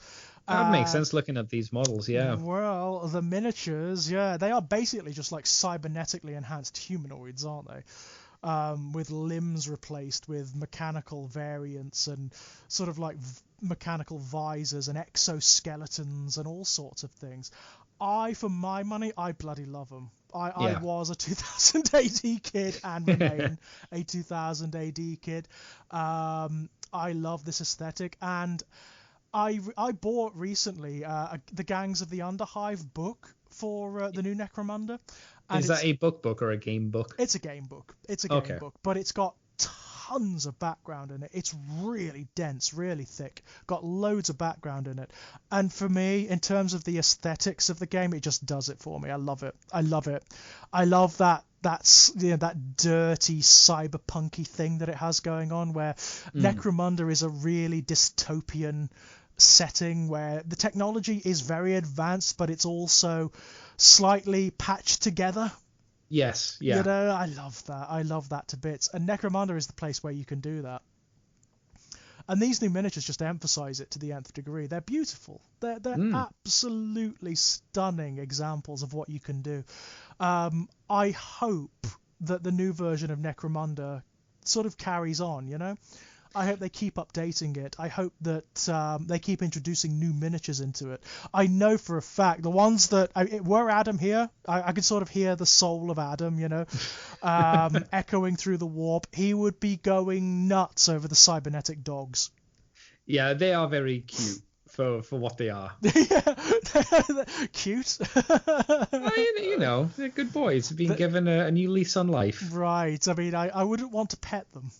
That makes sense looking at these models, yeah. Well, the miniatures, they are basically just like cybernetically enhanced humanoids, aren't they? With limbs replaced with mechanical variants and sort of like mechanical visors and exoskeletons and all sorts of things. For my money, I bloody love them. I was a 2000 AD kid and remain a 2000 AD kid. I love this aesthetic, and I bought recently the Gangs of the Underhive book for the new Necromunda. And is that a book or a game book? It's a game book. It's a game book, but it's got tons of background in it. It's really dense, really thick, got loads of background in it. And for me, in terms of the aesthetics of the game, it just does it for me. I love it. I love that dirty cyberpunky thing that it has going on, where Necromunda is a really dystopian setting where the technology is very advanced, but it's also slightly patched together. Yes, yeah. You know, I love that to bits. And Necromunda is the place where you can do that. And these new miniatures just emphasize it to the nth degree. They're beautiful. They're absolutely stunning examples of what you can do. I hope that the new version of Necromunda sort of carries on, you know? I hope they keep updating it. I hope that they keep introducing new miniatures into it. I know for a fact the ones that were Adam here, I could sort of hear the soul of Adam, you know, echoing through the warp. He would be going nuts over the cybernetic dogs. Yeah, they are very cute for what they are. Cute. Well, you know, they're good boys being given a new lease on life. Right. I mean, I wouldn't want to pet them.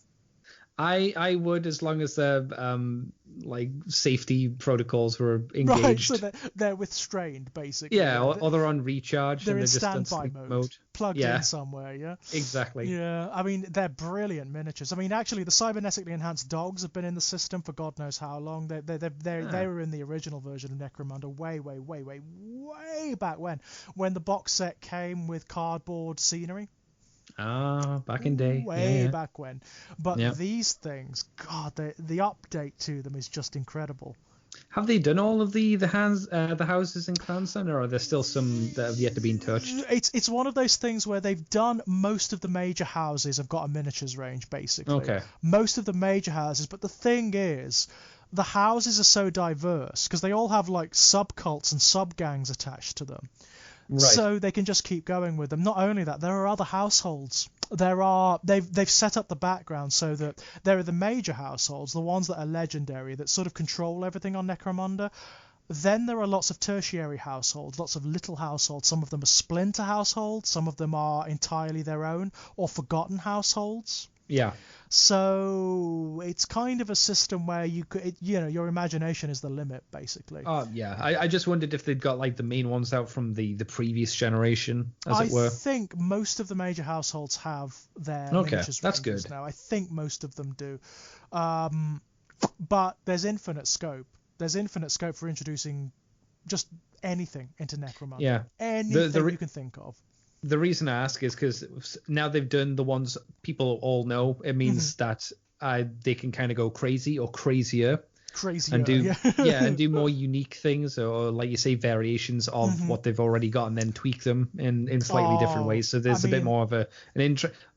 I would, as long as the like safety protocols were engaged. Right, so they're restrained, basically. Yeah, or they're on recharge. They're and in just standby mode, plugged in somewhere. Yeah, exactly. Yeah, I mean, they're brilliant miniatures. I mean, actually, the cybernetically enhanced dogs have been in the system for God knows how long. They were in the original version of Necromunda way back when the box set came with cardboard scenery. Back in day. Way back when. But Yeah. these things, God, the update to them is just incredible. Have they done all of the houses in Clan Center, or are there still some that have yet to be touched? It's one of those things where they've done most of the major houses have got a miniatures range, basically. Okay. Most of the major houses, but the thing is, the houses are so diverse because they all have like subcults and sub-gangs attached to them. Right. So they can just keep going with them. Not only that, there are other households. They've set up the background so that there are the major households, the ones that are legendary, that sort of control everything on Necromunda. Then there are lots of tertiary households, lots of little households. Some of them are splinter households, some of them are entirely their own or forgotten households. Yeah. So it's kind of a system where your imagination is the limit, basically. Yeah. I just wondered if they'd got like the main ones out from the previous generation, as it were. I think most of the major households have their miniatures that's ranges good. now. I think most of them do. But there's infinite scope. There's infinite scope for introducing just anything into Necromunda. Yeah. Anything you can think of. The reason I ask is because now they've done the ones people all know. It means that they can kind of go crazy or crazier. And do more unique things, or like you say, variations of what they've already got, and then tweak them in slightly different ways. So there's a bit more of an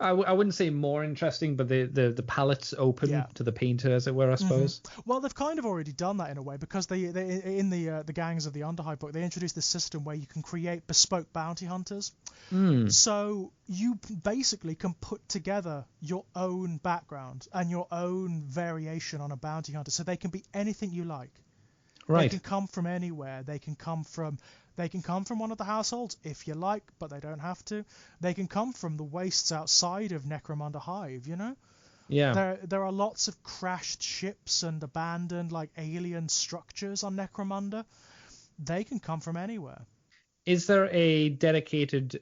I wouldn't say more interesting, but the palette's open to the painter, as it were, I suppose. Well, they've kind of already done that in a way, because they in the Gangs of the Underhive book, they introduced this system where you can create bespoke bounty hunters. So you basically can put together your own background and your own variation on a bounty hunter, so they can be anything you like. Right. They can come from anywhere. They can come from one of the households if you like, but they don't have to. They can come from the wastes outside of Necromunda Hive, Yeah. There are lots of crashed ships and abandoned like alien structures on Necromunda. They can come from anywhere. Is there a dedicated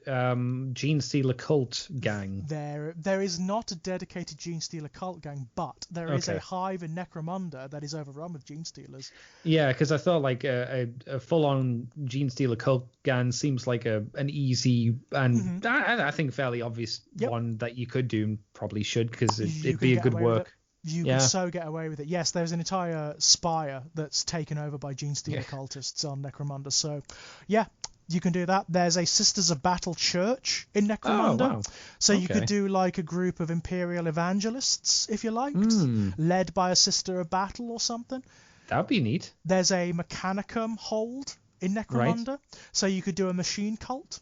Gene Stealer cult gang? There is not a dedicated Gene Stealer cult gang, but there is a hive in Necromunda that is overrun with Gene Stealers. Yeah, because I thought like a full-on Gene Stealer cult gang seems like an easy and I think fairly obvious one that you could do and probably should, because it'd be a good work. You can so get away with it. Yes, there's an entire spire that's taken over by Gene Stealer cultists on Necromunda. So, yeah. You can do that. There's a Sisters of Battle church in Necromunda. Oh, wow. So you could do like a group of Imperial evangelists, if you liked, led by a Sister of Battle or something. That'd be neat. There's a Mechanicum hold in Necromunda. Right. So you could do a machine cult,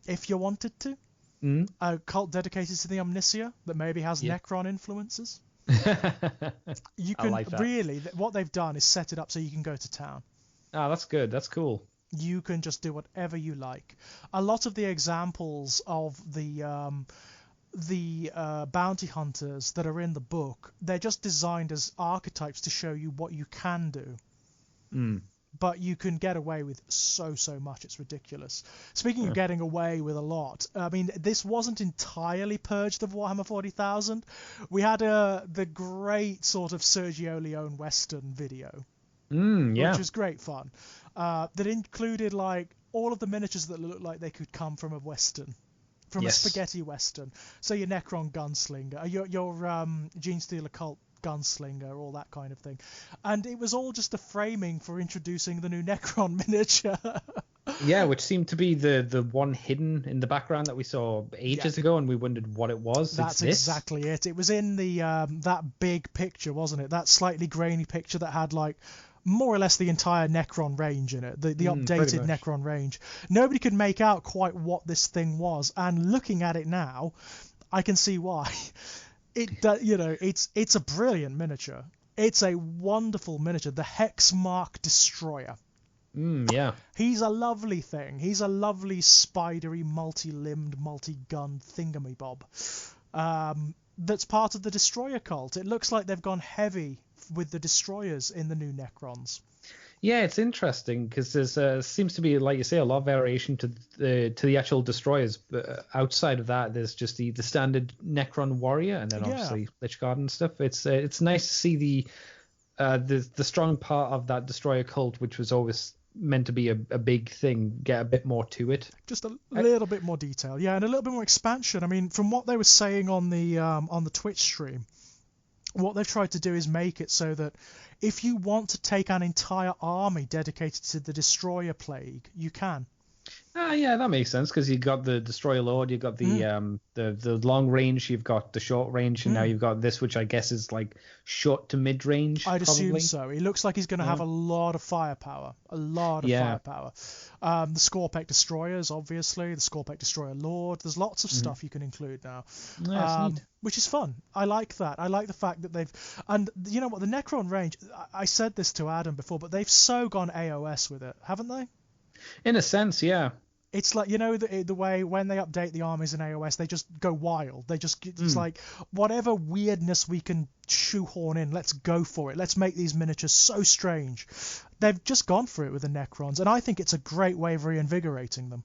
if you wanted to. A cult dedicated to the Omnisia that maybe has Necron influences. You can really, what they've done is set it up so you can go to town. Oh, that's good. That's cool. You can just do whatever you like. A lot of the examples of the bounty hunters that are in the book, they're just designed as archetypes to show you what you can do. But you can get away with so much, it's ridiculous. Speaking of getting away with a lot, I mean, this wasn't entirely purged of Warhammer 40,000. We had the great sort of Sergio Leone Western video. Which was great fun. That included like all of the miniatures that looked like they could come from a Western, from a spaghetti Western. So your Necron gunslinger, your Gene Stealer cult gunslinger, all that kind of thing. And it was all just a framing for introducing the new Necron miniature. Yeah, which seemed to be the one hidden in the background that we saw ages ago, and we wondered what it was. That's exactly it. It was in the that big picture, wasn't it? That slightly grainy picture that had like more or less the entire Necron range in it, the updated Necron range. Nobody could make out quite what this thing was, and looking at it now, I can see why. It's a brilliant miniature. It's a wonderful miniature. The Hexmark Destroyer. Yeah. He's a lovely thing. He's a lovely spidery, multi-limbed, multi-gun thingamabob. That's part of the Destroyer cult. It looks like they've gone heavy with the Destroyers in the new Necrons. Yeah, it's interesting because there's seems to be, like you say, a lot of variation to the actual Destroyers. But outside of that, there's just the standard Necron warrior, and then obviously Lich Guard and stuff. It's nice to see the strong part of that Destroyer cult, which was always meant to be a big thing get a bit more to it. Just a little bit more detail, yeah, and a little bit more expansion. I mean, from what they were saying on the Twitch stream, what they've tried to do is make it so that if you want to take an entire army dedicated to the Destroyer Plague, you can. Yeah, that makes sense, because you've got the Destroyer Lord, you've got the long range, you've got the short range, and now you've got this, which I guess is like short to mid range. I'd probably assume so. He looks like he's going to have a lot of firepower. Firepower. The Scorpec Destroyers, obviously, the Scorpec Destroyer Lord. There's lots of stuff you can include now, which is fun. I like that. I like the fact that they've... And you know what? The Necron range, I said this to Adam before, but they've so gone AOS with it, haven't they? In a sense, yeah. It's like, you know, the way when they update the armies in AOS, they just go wild. They just, it's like, whatever weirdness we can shoehorn in, let's go for it. Let's make these miniatures so strange. They've just gone for it with the Necrons, and I think it's a great way of reinvigorating them.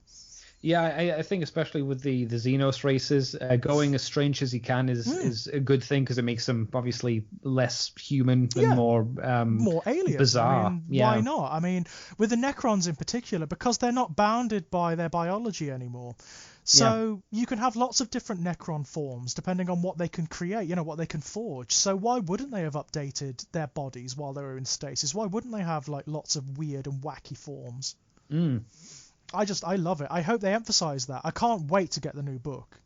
Yeah, I think especially with the Xenos races, going as strange as you can is a good thing, because it makes them obviously less human and more alien, bizarre. I mean, why not? I mean, with the Necrons in particular, because they're not bounded by their biology anymore. So you can have lots of different Necron forms depending on what they can create, you know, what they can forge. So why wouldn't they have updated their bodies while they were in stasis? Why wouldn't they have like lots of weird and wacky forms? I love it. I hope they emphasize that. I can't wait to get the new book.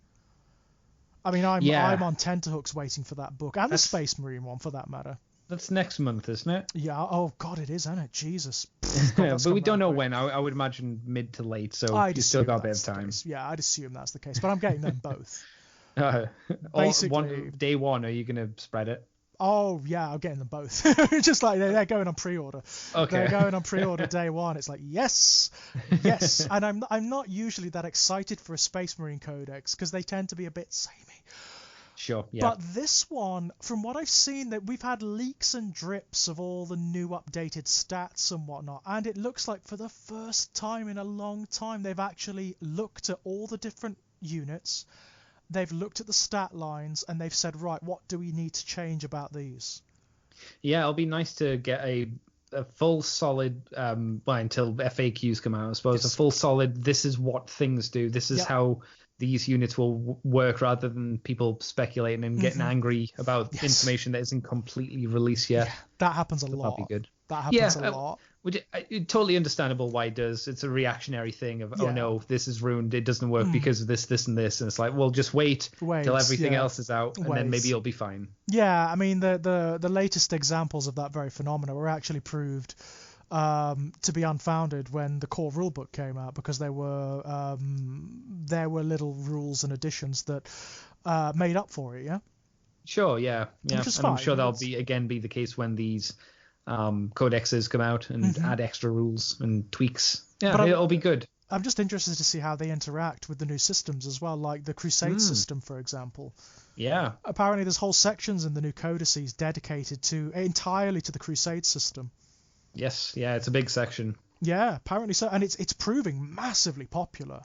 I mean, I'm on tenterhooks waiting for that book, and the Space Marine one for that matter. That's next month, isn't it? Yeah. Oh God, it is, isn't it? Jesus. God, but we don't know when. I would imagine mid to late, so you still got a bit of time. Yeah, I'd assume that's the case, but I'm getting them both. Basically, day one, are you going to spread it? Oh yeah, I'm getting them both. Just like they're going on pre-order. Okay. They're going on pre-order day one. It's like yes. And I'm not usually that excited for a Space Marine Codex because they tend to be a bit samey. Sure. Yeah. But this one, from what I've seen, that we've had leaks and drips of all the new updated stats and whatnot, and it looks like for the first time in a long time they've actually looked at all the different units. They've looked at the stat lines and they've said, right, what do we need to change about these? Yeah, it'll be nice to get a full solid, until FAQs come out, I suppose, a full solid, this is what things do, this is how these units will work, rather than people speculating and getting angry about information that isn't completely released yet. Yeah, that happens a lot. That'd be good. That happens a lot. Totally understandable why it does. It's a reactionary thing of, oh no, this is ruined, it doesn't work because of this, and this, and it's like, well, just wait till everything else is out, and then maybe you'll be fine. Yeah, I mean, the latest examples of that very phenomena were actually proved to be unfounded when the core rulebook came out, because there were little rules and additions that made up for it. Sure, yeah. And I'm sure that'll be the case when these codexes come out and add extra rules and tweaks. Yeah, it'll be good. I'm just interested to see how they interact with the new systems as well, like the Crusade system, for example. Yeah. Apparently there's whole sections in the new codices dedicated entirely to the Crusade system. Yes, yeah, it's a big section. Yeah, apparently so, and it's proving massively popular.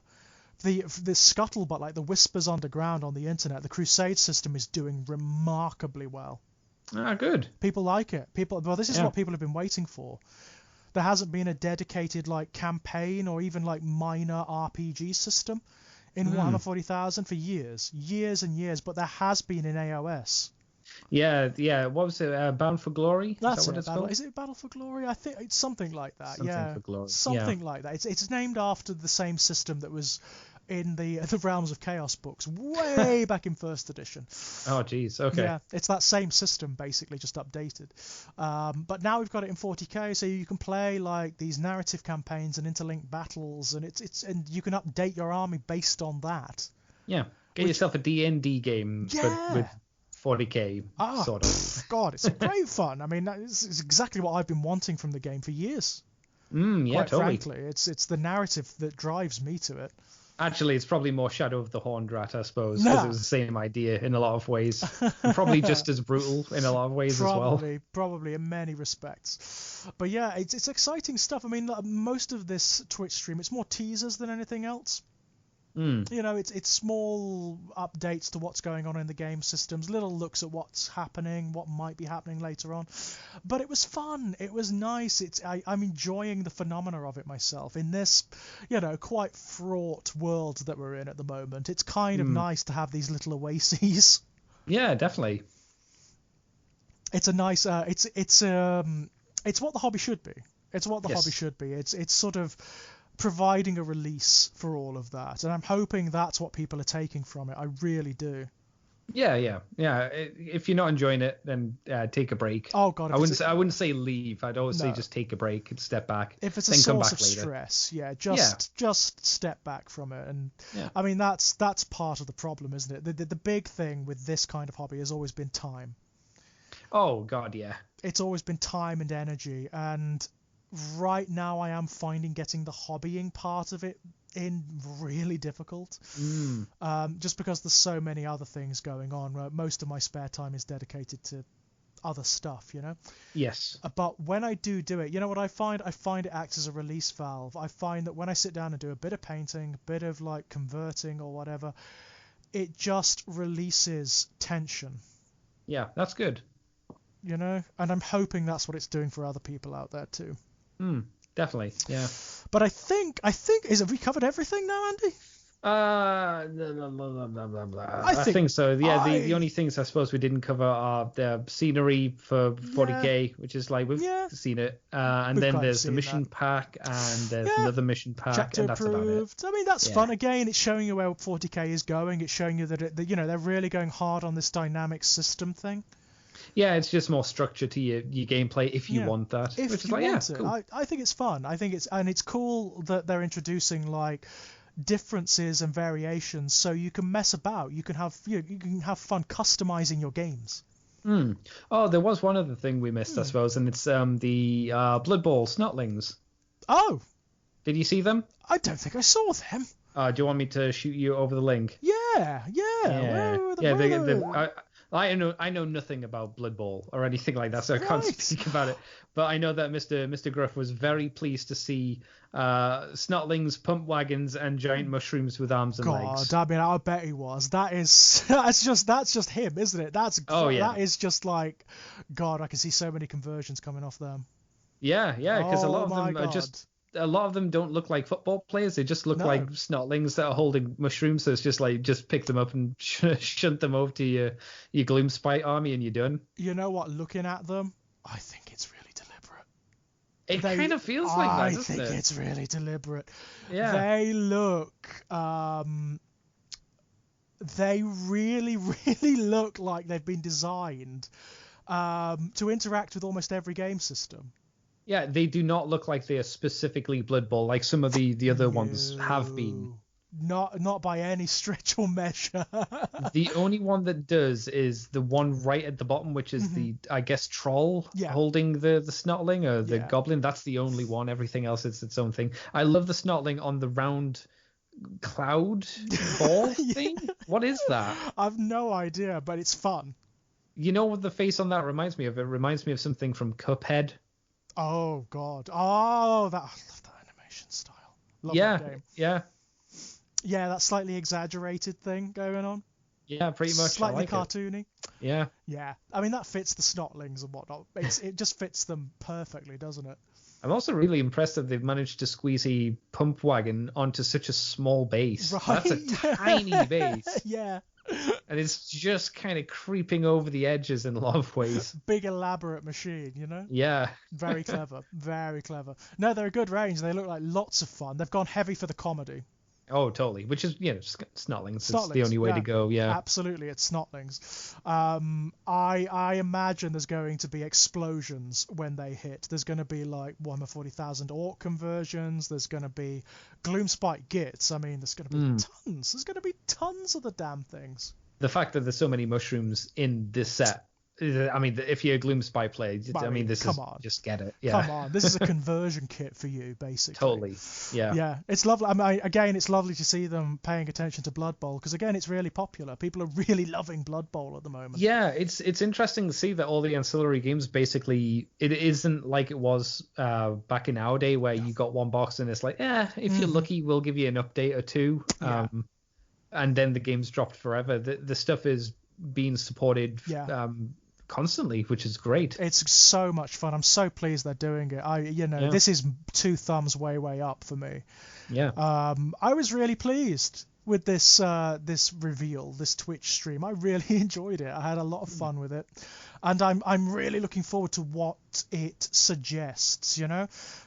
The scuttlebutt, like the whispers underground on the internet, the Crusade system is doing remarkably well. Ah, good. People like it. This is what people have been waiting for. There hasn't been a dedicated like campaign or even like minor RPG system in Warhammer 40,000 for years and years, but there has been in AOS. Yeah. What was it? Bound for Glory? That's what it's called? Is it Battle for Glory? I think it's something like that. Something for Glory. Something like that. It's named after the same system that was in the Realms of Chaos books way back in first edition. Oh, geez. Okay. Yeah, it's that same system basically, just updated. But now we've got it in 40k, so you can play like these narrative campaigns and interlinked battles, and and you can update your army based on that. Yeah, get yourself a D&D game, but with 40k sort of. God, it's great fun. I mean, it's exactly what I've been wanting from the game for years. Quite totally. Frankly, it's the narrative that drives me to it. Actually, it's probably more Shadow of the Horned Rat, I suppose, because it was the same idea in a lot of ways. And probably just as brutal in a lot of ways as well. Probably in many respects. But yeah, it's exciting stuff. I mean, most of this Twitch stream, it's more teasers than anything else. You know, it's small updates to what's going on in the game systems, little looks at what's happening, what might be happening later on. But it was fun. It was nice. I'm enjoying the phenomena of it myself in this, you know, quite fraught world that we're in at the moment. It's kind of nice to have these little oases. Yeah, definitely. It's a nice. It's what the hobby should be. It's what the hobby should be. It's sort of providing a release for all of that, and I'm hoping that's what people are taking from it. I really do. Yeah. If you're not enjoying it, then take a break. Oh God, I wouldn't say leave. I'd always say just take a break and step back. If it's then a come source back of later. stress, just step back from it. And I mean that's part of the problem, isn't it? The big thing with this kind of hobby has always been time. Oh God, yeah. It's always been time and energy, and right now I am finding getting the hobbying part of it in really difficult. Just because there's so many other things going on. Most of my spare time is dedicated to other stuff, you know. Yes. But when I do it, you know what I find? I find it acts as a release valve. I find that when I sit down and do a bit of painting, a bit of like converting or whatever, it just releases tension. Yeah, that's good. You know, and I'm hoping that's what it's doing for other people out there too. Definitely, yeah. But I think have we covered everything now, Andy? I think so. Yeah, the only things I suppose we didn't cover are the scenery for 40k, which is like we've seen it, and then there's the mission pack, and there's another mission pack, Chapter and that's approved. about it. I mean, that's fun. Again, it's showing you where 40k is going. It's showing you that you know, they're really going hard on this dynamic system thing. Yeah, it's just more structure to your gameplay if you want that. If which is you like, want it. Cool. I think it's fun. I think it's cool that they're introducing like differences and variations, so you can mess about. You can have fun customizing your games. Oh, there was one other thing we missed, I suppose, and it's the Blood Bowl Snotlings. Oh, did you see them? I don't think I saw them. Do you want me to shoot you over the link? Yeah. Where are the I know nothing about Blood Bowl or anything like that, so I can't speak about it. But I know that Mr. Gruff was very pleased to see snotlings, pump wagons, and giant mushrooms with arms and legs. God, I mean, I bet he was. That's just him, isn't it? That is just like, God, I can see so many conversions coming off them. Yeah, because a lot of them don't look like football players. They just look like snotlings that are holding mushrooms. So it's just like, just pick them up and shunt them over to your Gloomspite army and you're done. You know what? Looking at them, I think it's really deliberate. It kind of feels like that, doesn't it? I think it's really deliberate. Yeah. They look... they really, really look like they've been designed to interact with almost every game system. Yeah, they do not look like they are specifically Blood Bowl like some of the other ones have been. Not by any stretch or measure. The only one that does is the one right at the bottom, which is the, I guess, troll holding the snotling or the goblin. That's the only one. Everything else is its own thing. I love the snotling on the round cloud ball thing. What is that? I've no idea, but it's fun. You know what the face on that reminds me of? It reminds me of something from Cuphead. Oh God! I love that animation style. Love that game. Yeah, that slightly exaggerated thing going on. Yeah, pretty much. Slightly cartoony. Yeah. Yeah, I mean that fits the snotlings and whatnot. It just fits them perfectly, doesn't it? I'm also really impressed that they've managed to squeeze a pump wagon onto such a small base. Right? That's a tiny base. Yeah. And it's just kind of creeping over the edges in a lot of ways. Big elaborate machine, you know? Yeah. Very clever. Very clever. No, they're a good range. They look like lots of fun. They've gone heavy for the comedy. Oh, totally. Which is, snotlings. It's the only way to go, yeah. Absolutely, it's snotlings. I imagine there's going to be explosions when they hit. There's going to be like Warhammer 40,000 orc conversions. There's going to be Gloomspite Gits. I mean, there's going to be tons. There's going to be tons of the damn things. The fact that there's so many mushrooms in this set I mean, if you're a Gloom Spy player, I mean, this is just get it. Yeah. Come on, this is a conversion kit for you, basically. Totally. Yeah. Yeah, it's lovely. I mean, again, it's lovely to see them paying attention to Blood Bowl because again, it's really popular. People are really loving Blood Bowl at the moment. Yeah, it's interesting to see that all the ancillary games basically it isn't like it was back in our day where you got one box and it's like, if you're lucky, we'll give you an update or two, and then the game's dropped forever. The stuff is being supported. Constantly, which is great. It's so much fun. I'm so pleased they're doing it. This is 2 thumbs way up for me. Yeah. I was really pleased with this reveal, this Twitch stream. I really enjoyed it. I had a lot of fun with it, and I'm really looking forward to what it suggests.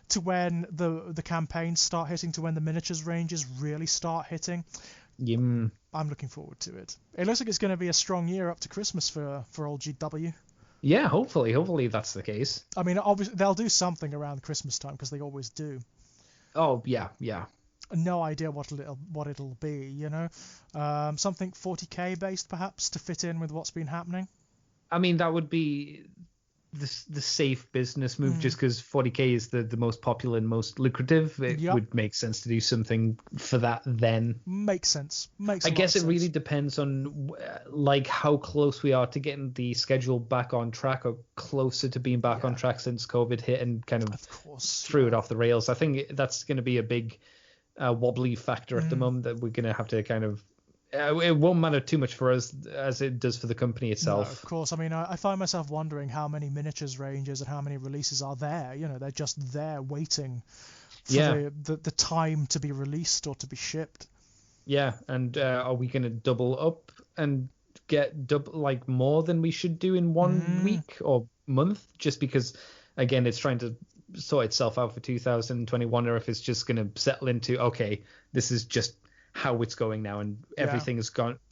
To when the campaigns start hitting, to when the miniatures ranges really start hitting. I'm looking forward to it. It looks like it's going to be a strong year up to Christmas for old GW. Yeah, hopefully that's the case. I mean, obviously they'll do something around Christmas time because they always do. Oh yeah. No idea what it'll be, something 40k based perhaps to fit in with what's been happening. I mean, that would be the safe business move, just because 40k is the most popular and most lucrative. It would make sense to do something for that then. Makes sense. I guess it really depends on how close we are to getting the schedule back on track, or closer to being back on track since COVID hit and kind of threw it off the rails. I think that's going to be a big wobbly factor at the moment that we're going to have to kind of. It won't matter too much for us as it does for the company itself. No, of course. I mean, I find myself wondering how many miniatures ranges and how many releases are there. They're just there waiting for the time to be released or to be shipped. Yeah, and are we going to double up and get more than we should do in 1 week or month? Just because, again, it's trying to sort itself out for 2021, or if it's just going to settle into, okay, this is just how it's going now, and everything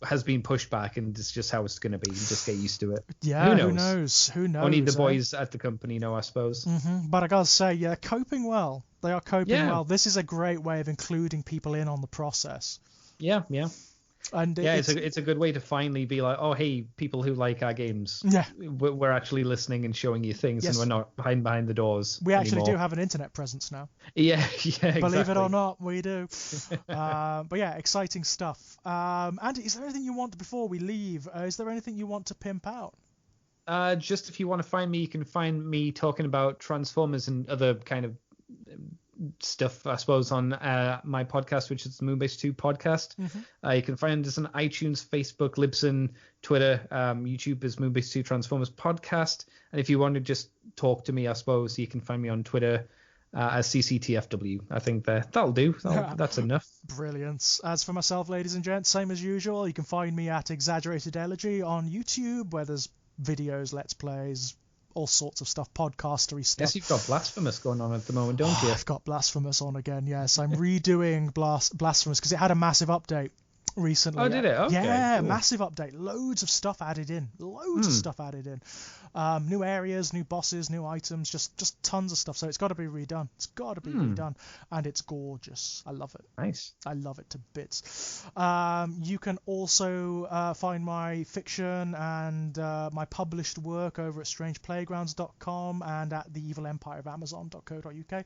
has been pushed back, and it's just how it's going to be. You just get used to it. Yeah, who knows? Only the boys at the company know, I suppose. But I gotta say, coping well. They are coping well. This is a great way of including people in on the process. Yeah. And it's a good way to finally be like, oh, hey, people who like our games, we're actually listening and showing you things, and we're not behind the doors. We actually do have an internet presence now. Yeah, exactly. Believe it or not, we do. But yeah, exciting stuff. Andy, is there anything you want before we leave? Is there anything you want to pimp out? Just if you want to find me, you can find me talking about Transformers and other kind of stuff, I suppose, on my podcast, which is the Moonbase 2 podcast. You can find us on iTunes, Facebook, Libsyn, Twitter, YouTube is Moonbase 2 Transformers podcast. And if you want to just talk to me, I suppose you can find me on Twitter as CCTFW. I think that'll do. That's enough. Brilliant. As for myself, ladies and gents, same as usual, you can find me at Exaggerated Elegy on YouTube, where there's videos, let's plays, all sorts of stuff, podcastery stuff. Yes, you've got Blasphemous going on at the moment, don't you? I've got Blasphemous on again, yes. I'm redoing Blasphemous because it had a massive update recently. Oh, did it? Okay, yeah, cool. Massive update. Loads of stuff added in. New areas, new bosses, new items, just tons of stuff. So it's got to be redone. Redone. And it's gorgeous. I love it. Nice. I love it to bits. You can also find my fiction and my published work over at strangeplaygrounds.com and at the Evil Empire of Amazon.co.uk.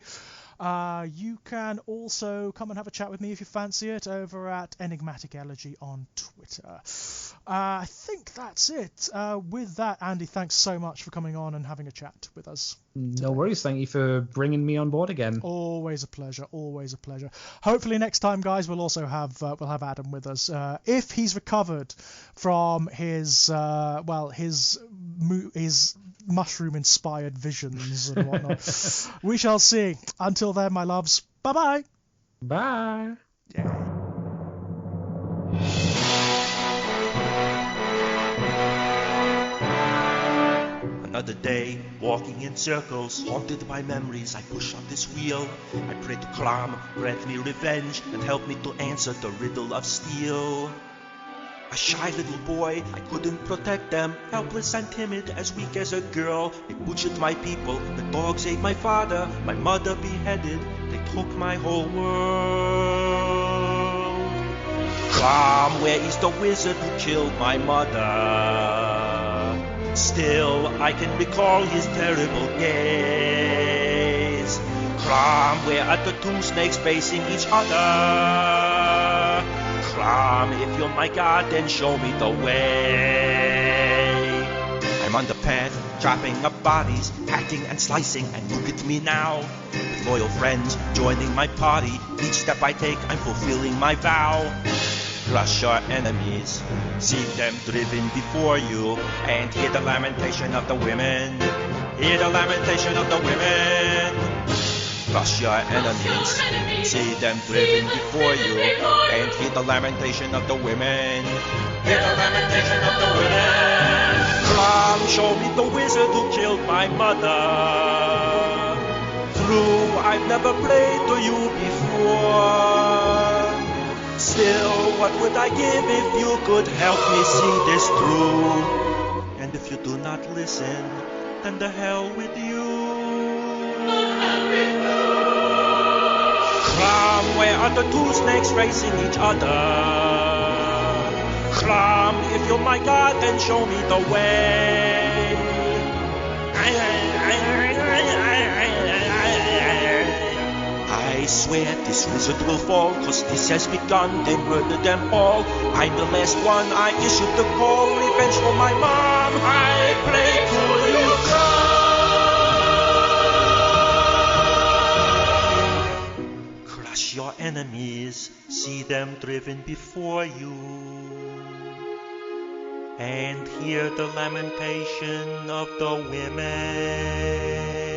You can also come and have a chat with me if you fancy it over at Enigmatic Elegy on Twitter. I think that's it. With that, Andy, thanks so much for coming on and having a chat with us. No worries. Thank you for bringing me on board again. Always a pleasure. Hopefully next time, guys, we'll also have Adam with us if he's recovered from his mushroom-inspired visions and whatnot. We shall see. Until then, my loves. Bye-bye. Bye. Yeah. Another day, walking in circles, haunted by memories. I push on this wheel. I pray to Klam, grant me revenge, and help me to answer the riddle of steel. A shy little boy, I couldn't protect them, helpless and timid, as weak as a girl. They butchered my people, the dogs ate my father, my mother beheaded, they took my whole world. Klam, where is the wizard who killed my mother? Still, I can recall his terrible gaze. Crom, where are the two snakes facing each other? Crom, if you're my god, then show me the way. I'm on the path, chopping up bodies, hacking and slicing, and look at me now. With loyal friends joining my party, each step I take, I'm fulfilling my vow. Crush your enemies, see them driven before you, and hear the lamentation of the women. Hear the lamentation of the women. Crush your enemies, see them driven before you, and hear the lamentation of the women. Hear the lamentation of the women. Come, show me the wizard who killed my mother. True, I've never prayed to you before. Still, what would I give if you could help me see this through? And if you do not listen, then the hell with you. Crom, where are the two snakes facing each other? Crom, if you're my god, then show me the way. I swear this wizard will fall, cause this has begun, they murdered them all. I'm the last one, I issued the call, revenge for my mom, I pray to you come. Crush your enemies, see them driven before you, and hear the lamentation of the women.